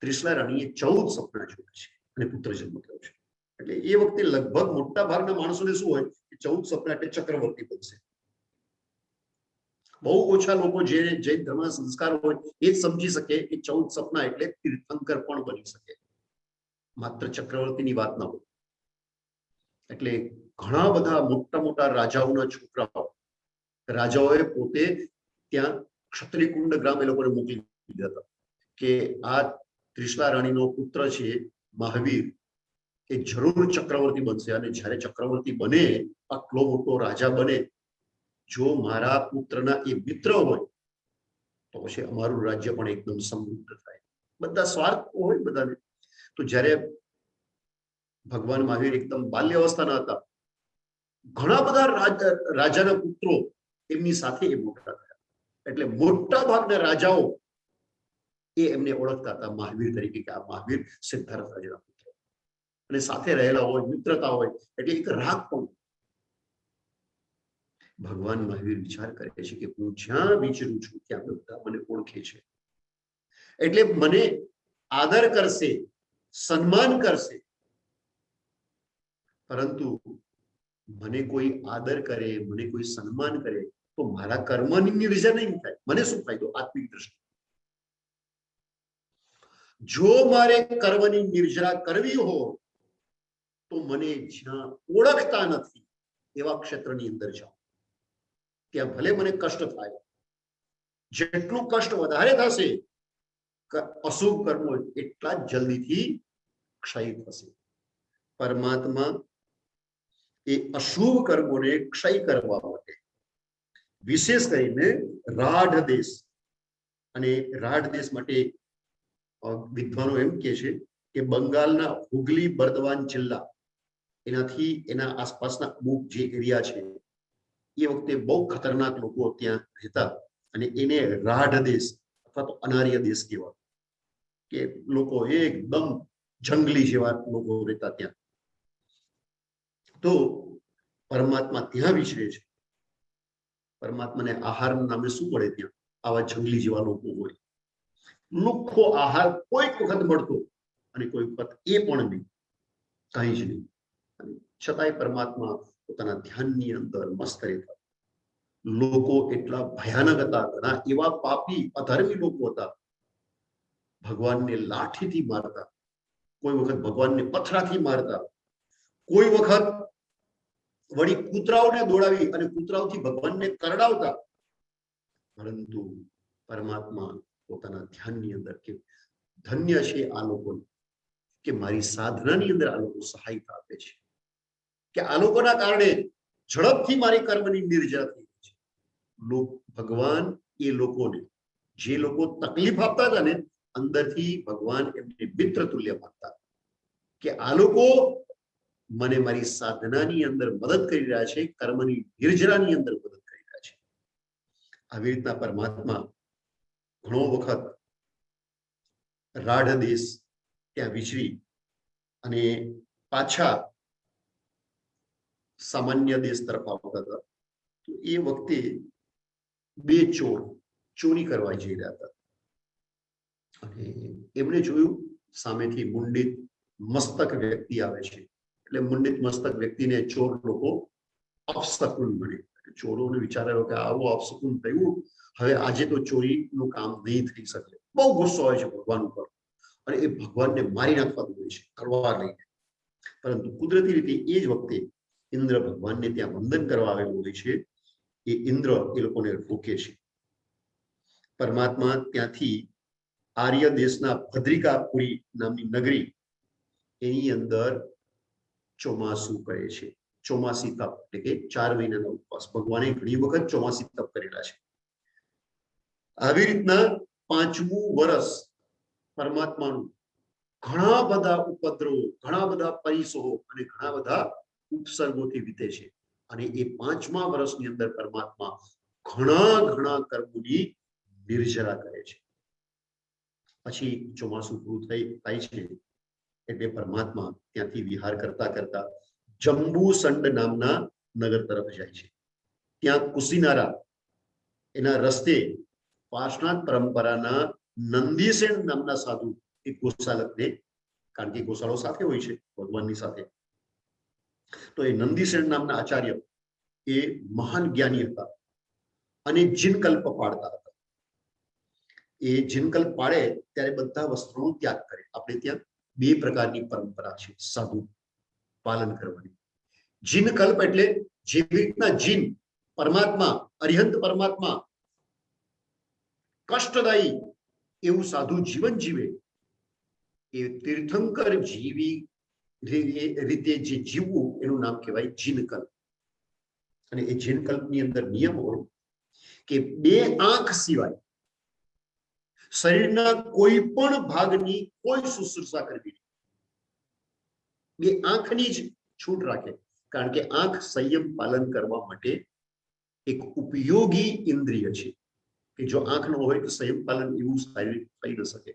ત્રિશલા રાણીએ 14 સપના જોયા છે અને પુત્ર જન્મ થયો છે. એટલે એ વખતે લગભગ મોટા ભાગના માણસોને શું હોય કે 14 સપના એટલે ચક્રવર્તી બનશે. બહુ ઓછા લોકો જે જૈન ધર્મના સંસ્કાર હોય એ જ સમજી શકે કે 14 સપના એટલે તીર્થંકર પણ બની શકે, માત્ર ચક્રવર્તીની વાત ન હોય. એટલે ઘણા બધા મોટા મોટા રાજાઓના છોકરાઓ, રાજાઓએ પોતે ત્યાં ક્ષત્રિયકુંડ ગ્રામ એ લોકોને મોકલી દીધા હતા કે આ ત્રિશલા રાણીનો પુત્ર છે મહાવીર, એ જરૂર ચક્રવર્તી બનશે અને જ્યારે ચક્રવર્તી બને, આટલો મોટો રાજા બને, જો મારા પુત્રના એ મિત્ર હોય તો પછી અમારું રાજ્ય પણ એકદમ સમૃદ્ધ થાય. બધા સ્વાર્થ હોય બધાને. તો જ્યારે ભગવાન મહાવીર એકદમ બાલ્ય અવસ્થાના હતા, ઘણા બધા રાજાના પુત્રો એમની સાથે એ મોટા થયા. એટલે મોટા ભાગના રાજાઓ એ એમને ઓળખતા હતા મહાવીર તરીકે કે આ મહાવીર સિદ્ધાર્થ રાજાના પુત્ર, અને સાથે રહેલા હોય, મિત્રતા હોય, એટલે એક રાગ પણ. ભગવાન મહાવીર વિચાર કરે છે કે હું જ્યાં વિચરું છું ત્યાં બધા મને ઓળખે છે, એટલે મને આદર કરશે, સન્માન કરશે, પરંતુ મને કોઈ આદર કરે, મને કોઈ સન્માન કરે તો મારા કર્મની નિર્જા નહીં થાય, મને શું ફાયદો આત્મિક દ્રષ્ટિ. જો મારે કર્મની નિર્જરા કરવી હોય તો મને જ્યાં ઓળખતા નથી એવા ક્ષેત્રની અંદર જાઓ, ત્યાં ભલે મને કષ્ટ થાય, જેટલું કષ્ટ વધારે થશે અશુભ કર્મો એટલા જ જલ્દીથી ક્ષય થશે. પરમાત્મા એ અશુભ કર્મોને ક્ષય કરવા માટે વિશેષ કરીને રાઢ દેશ, અને રાઢ દેશ માટે વિદ્વાનો એમ કે છે કે બંગાળના હુગલી બર્દવાન જિલ્લા, એનાથી એના આસપાસના અમુક જે એરિયા છે એ વખતે બહુ ખતરનાક લોકો ત્યાં રહેતા, અને એને રાઢ દેશ અથવા તો અનાર્ય દેશ કહેવાય, કે લોકો એકદમ જંગલી જેવા લોકો રહેતા ત્યાં. તો પરમાત્મા ત્યાં વિચરે છે. પરમાત્માને આહાર નામે શું મળે ત્યાં? આવા જંગલી જેવા લોકો હોય. લુખ્ખો આહાર કોઈક વખત મળતો અને કોઈ વખત એ પણ નહીં, કઈ જ નહીં. છતાંય પરમાત્મા પોતાના ધ્યાનની અંદર મસ્ત રહેતા. લોકો એટલા ભયાનક હતા, ઘણા એવા પાપી અધર્મી લોકો હતા, ભગવાનને લાઠીથી મારતા, કોઈ વખત ભગવાનને પથરાથી મારતા, કોઈ વખત વળી કૂતરાઓને દોડાવી અને કૂતરાઓથી ભગવાનને કરડાવતા. પરંતુ પરમાત્મા પોતાના ધ્યાનની અંદર કે ધન્ય છે આ લોકો કે મારી સાધનાની અંદર આ લોકો સહાયતા આપે છે, કે આ લોકોના કારણે ઝડપથી મારી કર્મની નિર્જરા થઈ છે. ભગવાન એ લોકોને, જે લોકો તકલીફ આપતા હતા ને, અંદરથી ભગવાન એમને મિત્ર તુલ્ય માનતા કે આ લોકો મને મારી સાધનાની અંદર મદદ કરી રહ્યા છે, કર્મની નિર્જરાની અંદર મદદ કરી રહ્યા છે. આવી રીતના પરમાત્મા ઘણો વખત રાઢ દેશ ત્યાં વિચરી અને પાછા સામાન્ય દેશ તરફ આવતા હતા. તો એ વખતે બે ચોર ચોરી કરવા જઈ રહ્યા હતા, અને એમણે જોયું સામેથી મુંડિત મસ્તક વ્યક્તિ આવે છે. એટલે મુંડિત મસ્તક વ્યક્તિને ચોર લોકો અપશકુન મળે. ચોરોને વિચાર આવ્યો કે આવું અપશકુન થયું, હવે આજે તો ચોરીનું કામ નહીં થઈ શકે. બહુ ગુસ્સો હોય છે ભગવાન ઉપર, અને એ ભગવાનને મારી નાખવા દે છે તલવાર લઈને. પરંતુ કુદરતી રીતે એ જ વખતે ઇન્દ્ર ભગવાનને ત્યાં વંદન કરવા આવેલું હોય છે. એ ઇન્દ્ર એ લોકોને રોકે છે. પરમાત્મા ત્યાંથી આર્ય દેશના ભદ્રિકાપુરી નામની નગરી, એની અંદર ચોમાસું કરે છે. ચોમાસી તપ એટલે કે 4 મહિનાનો ઉપવાસ ભગવાને ઘણી વખત ચોમાસી તપ કરેલા છે. આવી રીતના 5મું વર્ષ પરમાત્માનું ઘણા બધા ઉપદ્રવો, ઘણા બધા પરિસરો અને ઘણા બધા ઉપસર્ગોથી વીતે છે. અને એ 5મા વર્ષની અંદર પરમાત્મા ઘણા કર્મોની નિર્જરા કરે છે. પછી ચોમાસું પૂરું થાય છે એટલે પરમાત્મા ત્યાંથી વિહાર કરતા કરતા જંબુસંડ નામના નગર તરફ જાય છે. ત્યાં કુશીનારા એના રસ્તે પાર્શનાથ પરંપરાના નંદીસેન નામના સાધુ એક ગોશાલકને, કારણ કે ગોશાળો સાથે હોય છે ભગવાનની સાથે. તો એ નંદીસેન નામના આચાર્ય એ મહાન જ્ઞાની હતા અને જીનકલ્પ પાડતા હતા. એ જીનકલ્પ પાડે ત્યારે બધા વસ્ત્રોનો ત્યાગ કરે. આપણે ત્યાં બે પ્રકારની પરંપરા છે સાધુ પાલન કરવાની. જીનકલ્પ એટલે જેવી રીતના જીન પરમાત્મા, અરિહંત પરમાત્મા કષ્ટદાયી એવું સાધુ જીવન જીવે, એ તીર્થંકર જીવી રીતે જે જીવવું એનું નામ કહેવાય જીનકલ્પ. અને એ જીનકલ્પની અંદર નિયમ હોય કે બે આંખ સિવાય શરીરના કોઈ પણ ભાગની કોઈ શુશ્રૂષા કરવી નહીં. બે આંખની જ છૂટ રાખે, કારણ કે આંખ સંયમ પાલન કરવા માટે એક ઉપયોગી ઇન્દ્રિય છે કે જો આંખ ન હોય તો સંયમ પાલન એવું સારી થઈ ન શકે.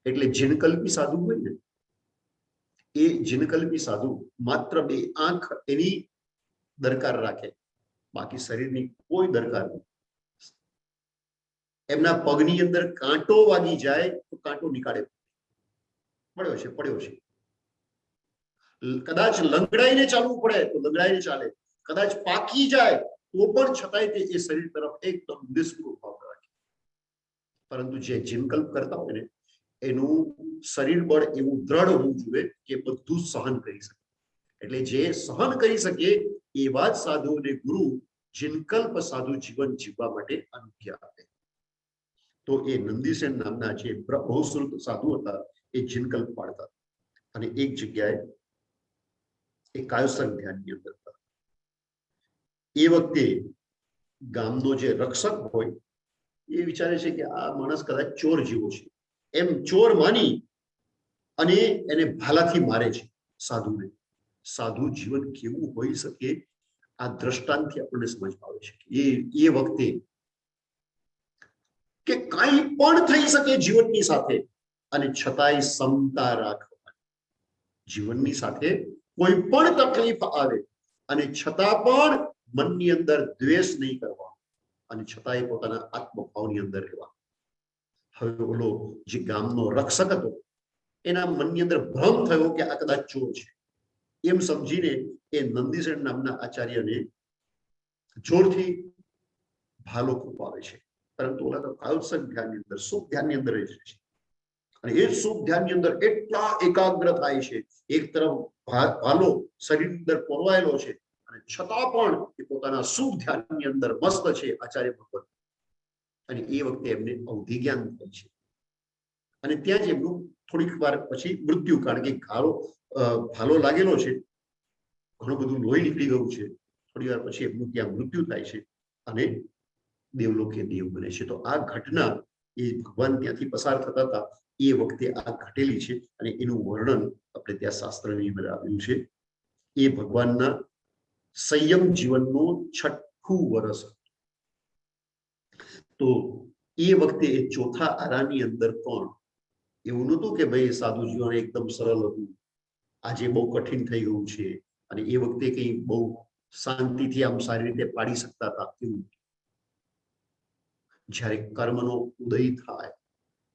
એટલે જીનકલ્પી સાધુ હોય ને, એ જીનકલ્પી સાધુ માત્ર બે આંખ એની દરકાર રાખે, બાકી શરીરની કોઈ દરકાર નહીં. એમના પગની અંદર કાંટો વાગી જાય તો કાંટો નીકાળે, પડ્યો છે પડ્યો છે. કદાચ લંગડાઈને ચાલવું પડે તો લંગડાઈને ચાલે, કદાચ પાકી જાય તો પણ છતાંય તે એ શરીર તરફ એકદમ નિષ્પૃહ ભાવ રાખે. પરંતુ જે જીનકલ્પ કરતા હોય ને એનું શરીર બળ એવું દ્રઢ હોવું જોઈએ કે બધું સહન કરી શકે. એટલે જે સહન કરી શકે એવા જ સાધુઓને ગુરુ જીનકલ્પ સાધુ જીવન જીવવા માટે અનુજ્ઞા આપે. તો એ નંદીસેન નામના જે બહુશ્રુત સાધુ હતા એ જીનકલ્પ પાડતા અને એક જગ્યાએ એ કાયોસંગ ધ્યાનની અંદર હતા. એ વખતે ગામનો જે રક્ષક હોય એ વિચારે છે કે આ માણસ કદાચ ચોર જેવો છે, એમ ચોર માની અને એને ભાલાથી મારે છે સાધુને. સાધુ જીવન કેવું હોઈ શકે આ દ્રષ્ટાંતથી આપણને સમજમાં આવે છે. એ વખતે કે કંઈ પણ થઈ શકે જીવનની સાથે અને છતાંય સમતા રાખવાની. જીવનની સાથે કોઈ પણ તકલીફ આવે અને છતાં પણ મનની અંદર દ્વેષ નહીં કરવા અને છતાંય પોતાના આત્મભાવની અંદર રહેવા. હવે ઓલો જે ગામનો રક્ષક હતો એના મનની અંદર ભ્રમ થયો કે આ કદાચ ચોર છે. એમ સમજીને એ નંદીસેન નામના આચાર્યને જોરથી ભાલો ખૂપાવે છે. પરંતુ ઓલા તો કાયોત્સંગ ધ્યાનની અંદર, સુખ ધ્યાનની અંદર રહે છે. અને એ સુખ ધ્યાનની અંદર એટલા એકાગ્ર થાય છે, એક તરફ ભાલો શરીરની અંદર પોરવાયેલો છે અને છતાં પણ એ પોતાના સુખ ધ્યાનની અંદર મસ્ત છે આચાર્ય ભગવત. અને એ વખતે એમને અવધિ જ્ઞાન થાય છે અને ત્યાં જ એમનું થોડીક વાર પછી મૃત્યુ, કારણ કે ભાલો લાગેલો છે, ઘણું બધું લોહી નીકળી ગયું છે. થોડી વાર પછી એમનું ત્યાં મૃત્યુ થાય છે અને દેવલોકે દેવ બને છે. તો આ ઘટના એ ભગવાન ત્યાંથી પસાર થતા હતા એ વખતે આ ઘટેલી છે અને એનું વર્ણન આપણે ત્યાં શાસ્ત્રની અંદર આવ્યું છે. એ ભગવાનના સંયમ જીવનનું 6મું વર્ષ. તો એ વખતે એ ચોથા આરાની અંદર પણ એવું નહોતું કે ભાઈ સાધુ જીવન એકદમ સરળ હતું, આજે બહુ કઠિન થઈ ગયું છે અને એ વખતે કઈ બહુ શાંતિથી આમ સારી રીતે પાડી શકતા હતા એવું. જ્યારે કર્મનો ઉદય થાય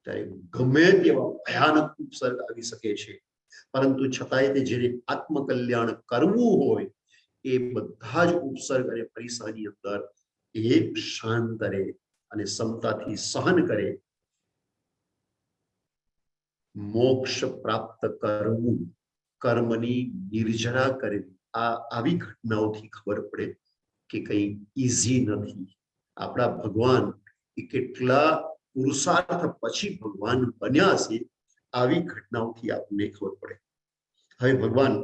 ત્યારે ગમે તેવા ભયાનક ઉપસર્ગ આવી શકે છે, પરંતુ છતાંય તે જેને આત્મકલ્યાણ કરવું હોય એ બધા જ ઉપસર્ગ અને પરિસરની અંદર એ શાંત રહે અને સમતાથી સહન કરે. મોક્ષ પ્રાપ્ત કરવું, કર્મની નિર્જરા કરવી, આવી ઘટનાઓથી ખબર પડે કે કઈ ઈઝી નથી. આપણા ભગવાન એ કેટલા પુરુષાર્થ પછી ભગવાન બન્યા છે, આવી ઘટનાઓથી આપણને ખબર પડે. હવે ભગવાન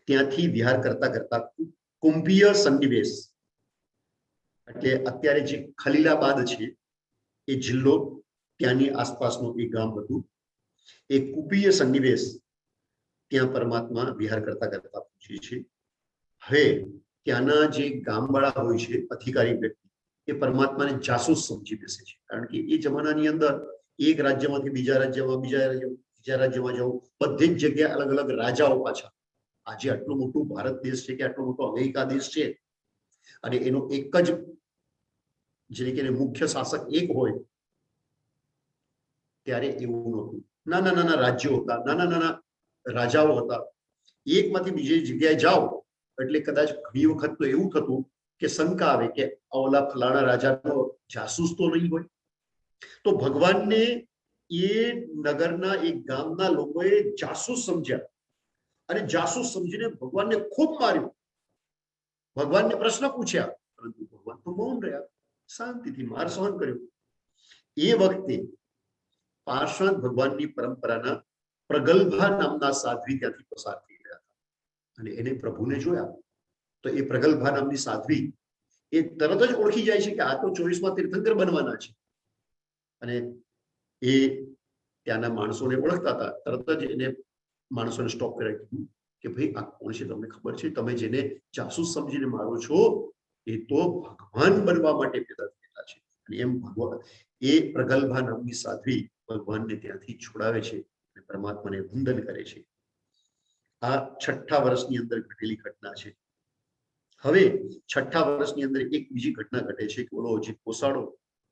ત્યાંથી વિહાર કરતા કરતા કુંભીય સન્નિવેશ, એટલે અત્યારે જે ખલીલાબાદ છે એ જિલ્લો, ત્યાંની આસપાસનું એ ગામ હતું. એ કુપીય સન્નિવેશ ત્યાં પરમાત્મા વિહાર કરતા કરતા પૂછે છે. હવે ત્યાંના જે ગામવાળા હોય છે અધિકારી વ્યક્તિ, એ પરમાત્માને જાસૂસ સમજી બેસે છે, કારણ કે એ જમાનાની અંદર એક રાજ્યમાંથી બીજા રાજ્યમાં, બીજા રાજ્યમાં જવું, બધી જ જગ્યાએ અલગ અલગ રાજાઓ પાછા. આજે આટલું મોટું ભારત દેશ છે કે આટલો મોટો અમેરિકા દેશ છે અને એનો એક જ જેને કે મુખ્ય શાસક એક હોય, ત્યારે એવું નહોતું. નાના નાના રાજ્યો હતા, નાના નાના રાજાઓ હતા. એકમાંથી બીજી જગ્યાએ જાઓ એટલે કદાચ ઘણી વખત તો એવું થતું કે શંકા આવે કે ઓલા ફલાણા રાજાનો જાસૂસ તો નહીં હોય. તો ભગવાનને એ નગરના એક ગામના લોકોએ જાસૂસ સમજ્યા અને જાસૂસ સમજીને ભગવાનને ખૂબ માર્યો. ભગવાનને પ્રશ્ન પૂછ્યા પરંતુ ભગવાન તો મૌન રહ્યા, શાંતિથી માર સહન કર્યો. એ વખતે પાર્શ્વનાથ ભગવાનની પરંપરાના પ્રગલ્ભા નામના સાધ્વી ત્યાંથી પસાર થઈ ગયા હતા અને એને પ્રભુને જોયા. તો એ પ્રગલ્ભા નામની સાધ્વી એ તરત જ ઓળખી જાય છે કે આ તો 24માં તીર્થંકર બનવાના છે. અને એ ત્યાંના માણસોને ઓળખતા હતા. તરત જ એને માણસોને સ્ટોપ કરી કીધું કે ભાઈ આ કોણ છે, તમને ખબર છે? તમે જેને જાસૂસ સમજીને મારો છો એ તો ભગવાન બનવા માટે પેદા થયેલા છે. અને એમ ભગવાન એ પ્રગલ્ભા નામની સાધ્વી ભગવાનને ત્યાંથી છોડાવે છે અને પરમાત્માને વંદન કરે છે. આ 6ઠા વર્ષની અંદર ઘટેલી ઘટના છે. હવે 6ઠા વર્ષની અંદર એક બીજી ઘટના ઘટે છે કે ઓલો જે કોસાડો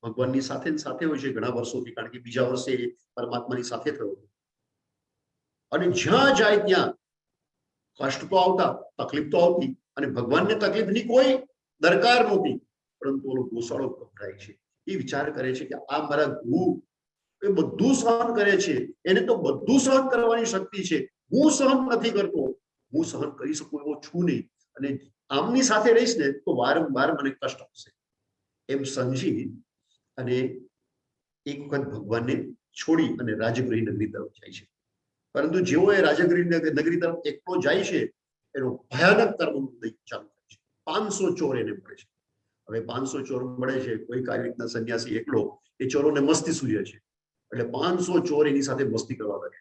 ભગવાનની સાથે હોય છે ઘણા વર્ષોથી, કારણ કે બીજા વર્ષે પરમાત્માની સાથે થયો અને જ્યાં જાય ત્યાં કષ્ટ તો આવતા, તકલીફ તો આવતી અને ભગવાનને તકલીફની કોઈ દરકાર નહોતી. પરંતુ ઓલો ગોસાળો ગભરાય છે. એ વિચાર કરે છે કે આ મારા ગુરુ એ બધું સહન કરે છે, એને તો બધું સહન કરવાની શક્તિ છે, હું સહન નથી કરતો, હું સહન કરી શકું એવો છું નહીં અને આમની સાથે રહીશ ને તો વારંવાર મને કષ્ટ આવશે. એમ સમજી અને એક વખત ભગવાનને છોડી અને રાજગૃહ નગરી તરફ જાય છે. પરંતુ જેવો એ રાજગૃહ નગરી તરફ એકલો જાય છે એનો ભયાનક કર્મ ચાલુ થાય છે. 500 ચોર એને મળે છે. હવે 500 ચોર મળે છે, કોઈક આવી રીતના સંન્યાસી એકલો એ ચોરોને મસ્તી સૂજે છે એટલે 500 ચોર એની સાથે મસ્તી કરવા લાગે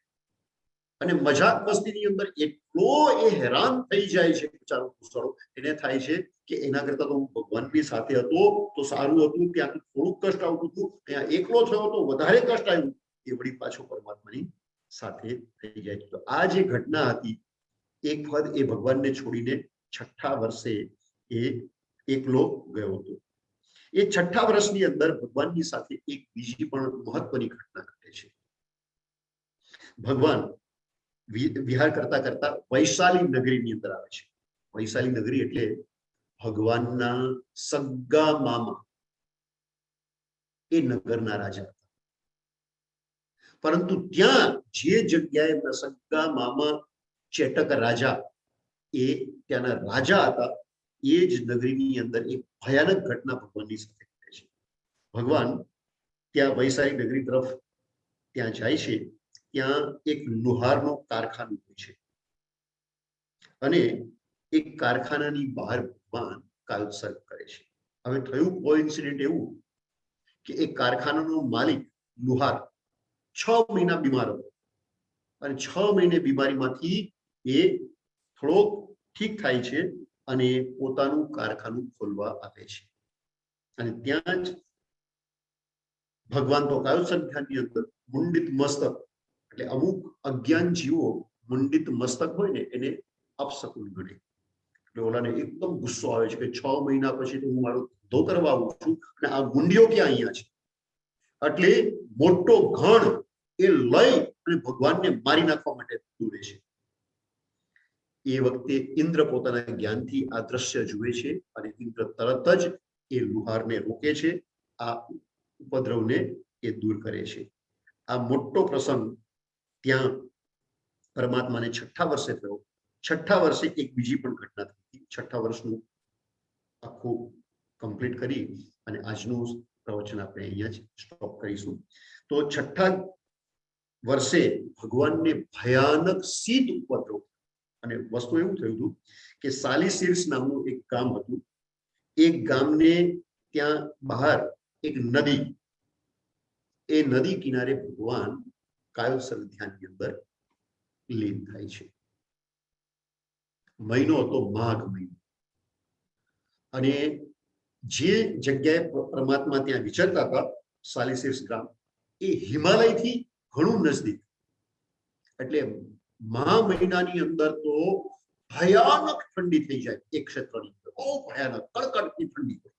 અને મજાક મસ્તીની અંદર એટલો એ હેરાન થઈ જાય છે બિચારો કુશળો. એને થાય છે કે એના કરતા તો હું ભગવાનની સાથે હતો તો સારું હતું, ત્યાં થોડુંક કષ્ટ આવતું હતું, ત્યાં એકલો થયો તો વધારે કષ્ટ આવ્યું. એ વળી પાછો પરમાત્માની સાથે થઈ જાય. તો આ જે ઘટના હતી, એક વખત એ ભગવાનને છોડીને 6ઠા વર્ષે એ એકલો ગયો હતો. એ 6ઠા વર્ષની અંદર ભગવાનની સાથે એક બીજી પણ મહત્વની ઘટના ઘટે છે. ભગવાન વિહાર કરતા કરતા વૈશાલી નગરીની અંદર આવે છે. વૈશાલી નગરી એટલે ભગવાનના સગા મામા એ નગરના રાજા હતા. પરંતુ ત્યાં જે જગ્યાએ એમના સગા મામા ચેટક રાજા એ ત્યાંના રાજા હતા, એ જ નગરીની અંદર એક ભયાનક ઘટના ભગવાનની સાથે ઘટે છે. ભગવાન ત્યાં વૈશાલી નગરી તરફ ત્યાં જાય છે. ત્યાં એક લુહારનો કારખાનું હોય છે અને એક કારખાનાની બહાર ભગવાન કાયોત્સર્ગ કરે છે. હવે થયું કોઇન્સિડન્ટ એવું કે એક કારખાનાનો માલિક લુહાર 6 મહિના બીમાર હતો અને 6 મહિને બીમારીમાંથી એ થોડોક ઠીક થાય છે અને પોતાનું કારખાનું ખોલવા આવે છે. અને ત્યાં જ ભગવાન તો કાયોત્સર્ગ ધ્યાનની અંદર મુંડિત મસ્તક એટલે અમુક અજ્ઞાન જીવો મુંડિત મસ્તક હોય ને એને અપશકુન ગણે. એટલે ઓલાને એકદમ ગુસ્સો આવે છે કે 6 મહિના પછી તો હું મારો ધંધો કરવા આવું છું અને આ ગુંડીઓ ક્યાં અહીંયા છે. એટલે મોટો ઘણ એ લઈ અને ભગવાનને મારી નાખવા માટે દોડે છે. એ વખતે ઇન્દ્ર પોતાના જ્ઞાનથી આ દ્રશ્ય જુએ છે અને ઇન્દ્ર તરત જ એ લુહારને રોકે છે, આ ઉપદ્રવને એ દૂર કરે છે. આ મોટો પ્રસંગ ત્યાં પરમાત્માને 6ઠા વર્ષે થયો. 6ઠા વર્ષે એક બીજી પણ ઘટના થઈ. 6ઠા વર્ષનું આખું કમ્પ્લીટ કરી અને આજનું પ્રવચન આપણે અહીંયા જ સ્ટોપ કરીશું. તો 6ઠા વર્ષે ભગવાનને ભયાનક શીત ઉપદ્રવ અને વસ્તુ એવું થયું હતું કે સાલિસીર્સ નામનું એક ગામ હતું. એક ગામને ત્યાં બહાર એક નદી, એ નદી કિનારે ભગવાન કાયોત્સર્ગ ધ્યાનની અંદર લીન થાય છે. મહિનો હતો માઘ મહિનો અને જે જગ્યાએ પરમાત્મા ત્યાં વિચરતા હતા સાલિસીર્સ ગામ એ હિમાલયથી ઘણું નજદીક. એટલે મહિનાની અંદર તો ભયાનક ઠંડી થઈ જાય. એક ક્ષેત્રની અંદર બહુ ભયાનક કડકડતી ઠંડી હોય.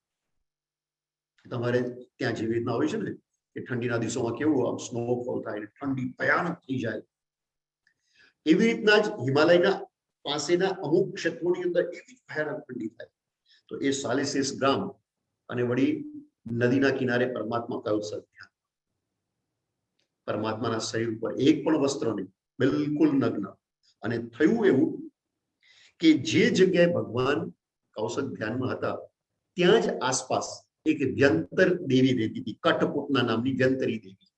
તમારે ત્યાં જેવી રીતના હોય છે ને કે કે ઠંડીના દિવસોમાં કેવું આમ સ્નોફોલ થાય, ઠંડી ભયાનક થઈ જાય. એવી રીતના જ હિમાલયના પાસેના અમુક ક્ષેત્રોની અંદર એવી ભયાનક ઠંડી થાય. તો એ 40 ગ્રામ અને વળી નદીના કિનારે પરમાત્મા કયું સત્ય, પરમાત્માના શરીર ઉપર એક પણ વસ્ત્ર નહીં, બિલકુલ નગ્ન. અને થયું એવું કે જે જગ્યાએ ભગવાન કૌશિક ધ્યાનમાં હતા ત્યાં જ આસપાસ એક વ્યંતર દેવી રહેતી હતી, કઠપૂતના નામની વ્યંતરી દેવી.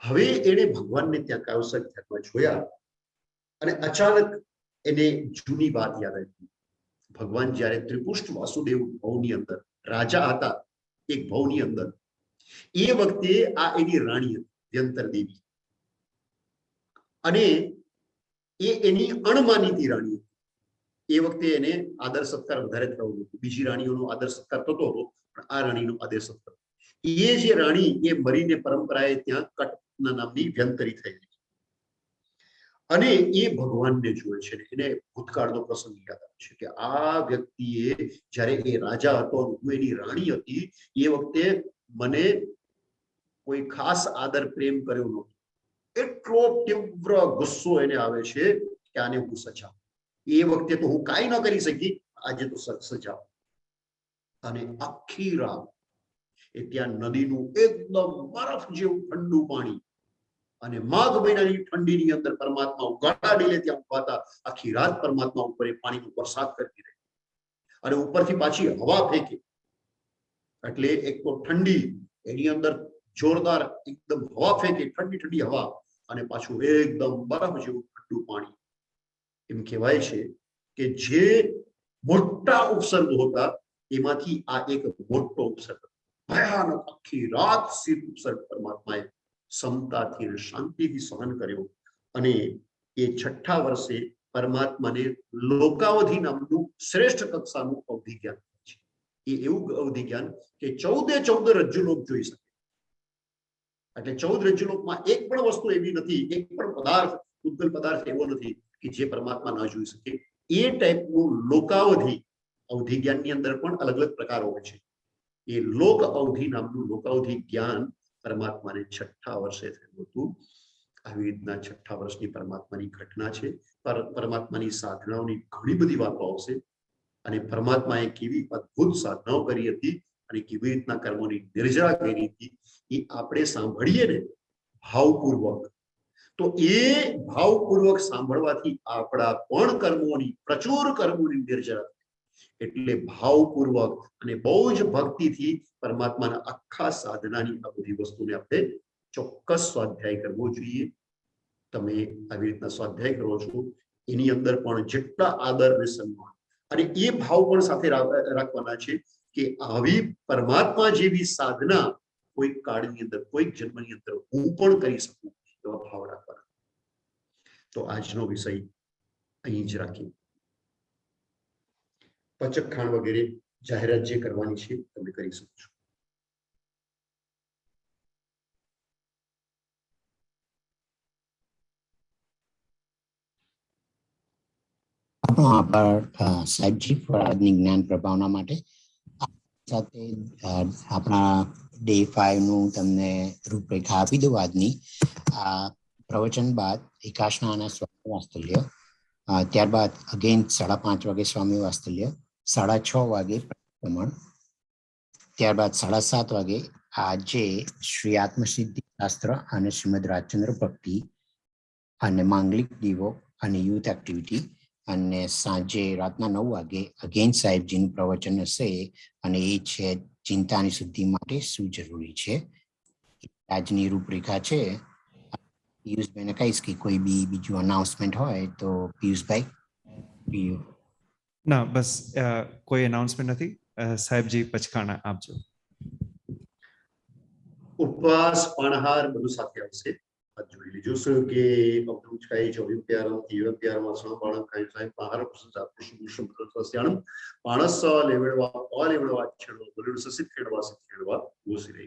હવે એને ભગવાનને ત્યાં કૌશિક ધ્યાનમાં જોયા અને અચાનક એને જૂની વાત યાદ આવી. ભગવાન જ્યારે ત્રિપુષ્ટ વાસુદેવ ભવની અંદર રાજા હતા, એક ભવની અંદર, એ વખતે આ એની રાણી હતી વ્યંતર દેવી, અને એ એની અણમાનીતી રાણી હતી. એ વખતે એને આદર સત્કાર વધારે થયો હતો. બીજી રાણીઓનો આદર સત્કાર થતો હતો, પણ આ રાણીનો આદર સત્કાર, એ જે રાણી એ મરીને પરંપરાએ ત્યાં કટના નામની વ્યંતરી થયેલી, અને એ ભગવાનને જોયે છે. એને ભૂતકાળનો પ્રસંગ યાદ આવે છે કે આ વ્યક્તિએ જ્યારે એ રાજા હતો, હું એની રાણી હતી, એ વખતે મને કોઈ ખાસ આદર પ્રેમ કર્યો નહોતો. એટલો તીવ્ર ગુસ્સો એને આવે છે કે આને હું સજાવ. એ વખતે તો હું કાંઈ ન કરી શકી, આજે તો સજાવ. અને આખી રાત એ ત્યાં નદીનું એકદમ બરફ જેવું ઠંડુ પાણી, અને માઘ મહિનાની ઠંડીની અંદર પરમાત્મા ઉગાડા ડીલે ત્યાં ઉભા હતા. આખી રાત પરમાત્મા ઉપર એ પાણીનો વરસાદ કરતી રહી, અને ઉપરથી પાછી હવા ફેંકે. એટલે એક તો ઠંડી, એની અંદર જોરદાર એકદમ હવા ફેંકે, ઠંડી ઠંડી હવા, અને પાછું એકદમ બરફ જેવું ઠંડુ પાણી. એમ કહેવાય છે કે જે મોટા ઉપસર્ગો હતા એમાંથી આ એક મોટો ઉપસર્ગ, ભયાનક આખી રાત શીત ઉપસર્ગ પરમાત્માએ સમતાથી અને શાંતિથી સહન કર્યો. અને એ 6ઠા વર્ષે પરમાત્માને લોકાવધિ નામનું શ્રેષ્ઠ કક્ષાનું અવધિ જ્ઞાન છે. એ એવું અવધિ જ્ઞાન કે 14 રજ્જુલોક જોઈ શકે. એટલે 14 રજ્જુલોકમાં એક પણ વસ્તુ એવી નથી, એક પણ પદાર્થ, ઉદ્ગલ પદાર્થ એવો નથી કે જે પરમાત્મા ન જોઈ શકે. એ ટાઈપનું લોકાવધિ અવધિ જ્ઞાનની અંદર પણ અલગ અલગ પ્રકાર હોય છે. એ લોક અવધિ નામનું લોકાવધિ જ્ઞાન પરમાત્માને 6ઠા વર્ષે થયું હતું. આવી રીતના 6ઠા વર્ષની પરમાત્માની ઘટના છે. પરમાત્માની સાધનાઓની ઘણી બધી વાતો આવશે, અને પરમાત્માએ કેવી અદ્ભુત સાધનાઓ કરી હતી અને કેવી રીતના કર્મોની નિર્જરા કરી હતી, એ આપણે સાંભળીએ ને ભાવપૂર્વક, તો એ ભાવપૂર્વક સાંભળવાથી આપણા પણ કર્મોની, પ્રચુર કર્મોની નિર્જરા. એટલે ભાવપૂર્વક અને બહુ જ ભક્તિથી પરમાત્માના આખા સાધનાની આ બધી વસ્તુને આપણે ચોક્કસ સ્વાધ્યાય કરવો જોઈએ. તમે આવી રીતના સ્વાધ્યાય કરો છો, એની અંદર પણ જેટલા આદર અને સન્માન અને એ ભાવ પણ સાથે રાખવાના છે કે આવી પરમાત્મા જેવી સાધના કોઈક કાળની અંદર, કોઈક જન્મની અંદર હું પણ કરી શકું, એવા ભાવ રાખવાના. તો આજનો વિષય અહીં જ રાખીએ. પચક ખાણ વગેરે જાહેરાત જે કરવાની છે તમે કરી શકો છો. આભાર સાહેબજી ફોર આજની જ્ઞાન પ્રભાવના માટે. સાથે આપણા ડે 5 નું તમને રૂપરેખા આપી દઉં. આજની આ પ્રવચન બાદ એકાશના સ્વામી વાસ્તલ્ય, ત્યારબાદ અગેન 5:30 વાગે સ્વામી વાસ્તલ્ય, 6:30 વાગે પ્રમણ, ત્યારબાદ 7:30 વાગે આજે શ્રી આત્મસિદ્ધિ શાસ્ત્ર અને શ્રીમદ રાજચંદ્ર ભક્તિ અને માંગલિક દીવો અને યુથ એક્ટિવિટી, અને સાંજે રાતના 9 વાગે અગેન સાહેબજીનું પ્રવચન હશે, અને એ છે ચિંતાની શુદ્ધિ માટે શું જરૂરી છે. આજની રૂપરેખા છે. પિયુષભાઈને કહીશ કે કોઈ બી બીજું અનાઉન્સમેન્ટ હોય તો પિયુષભાઈ. ના, બસ કોઈ અનાઉન્સમેન્ટ નથી. સાહેબજી પચખાણા આપજો. ઉપવાસ, પાણહાર બધું સાથે આવશે. જોઈ લીજો કે અવધૂતકાય ચોવિપ્યારમ દિવ્યપ્યારમ સમપાણમ કાય સાહેબ પાહાર પ્રસંસા પુષ્પુષ્મ પ્રસસ્યાણમ પાણસ લેવડવા લેવડવા છેડવા બલડ સસિત ખેડવા સિત ખેડવા ઓસી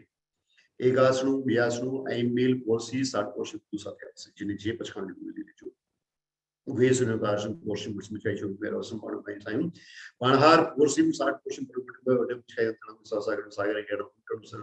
એકાસનું બ્યાસનું આઈમેલ પોસી 60 પોષી બધું સાથે આવશે. જેને જે પછાણી જોઈ લીજો વેસન કાશન પોષી મુસ્મિચાઈ ચોવિપ્યારમ સમપાણમ કાય સાહેબ પાણહાર પોષી 60 પોષી પ્રગટ વડે છાય તણમ સાસાગર સાગર ગેડમ કડસન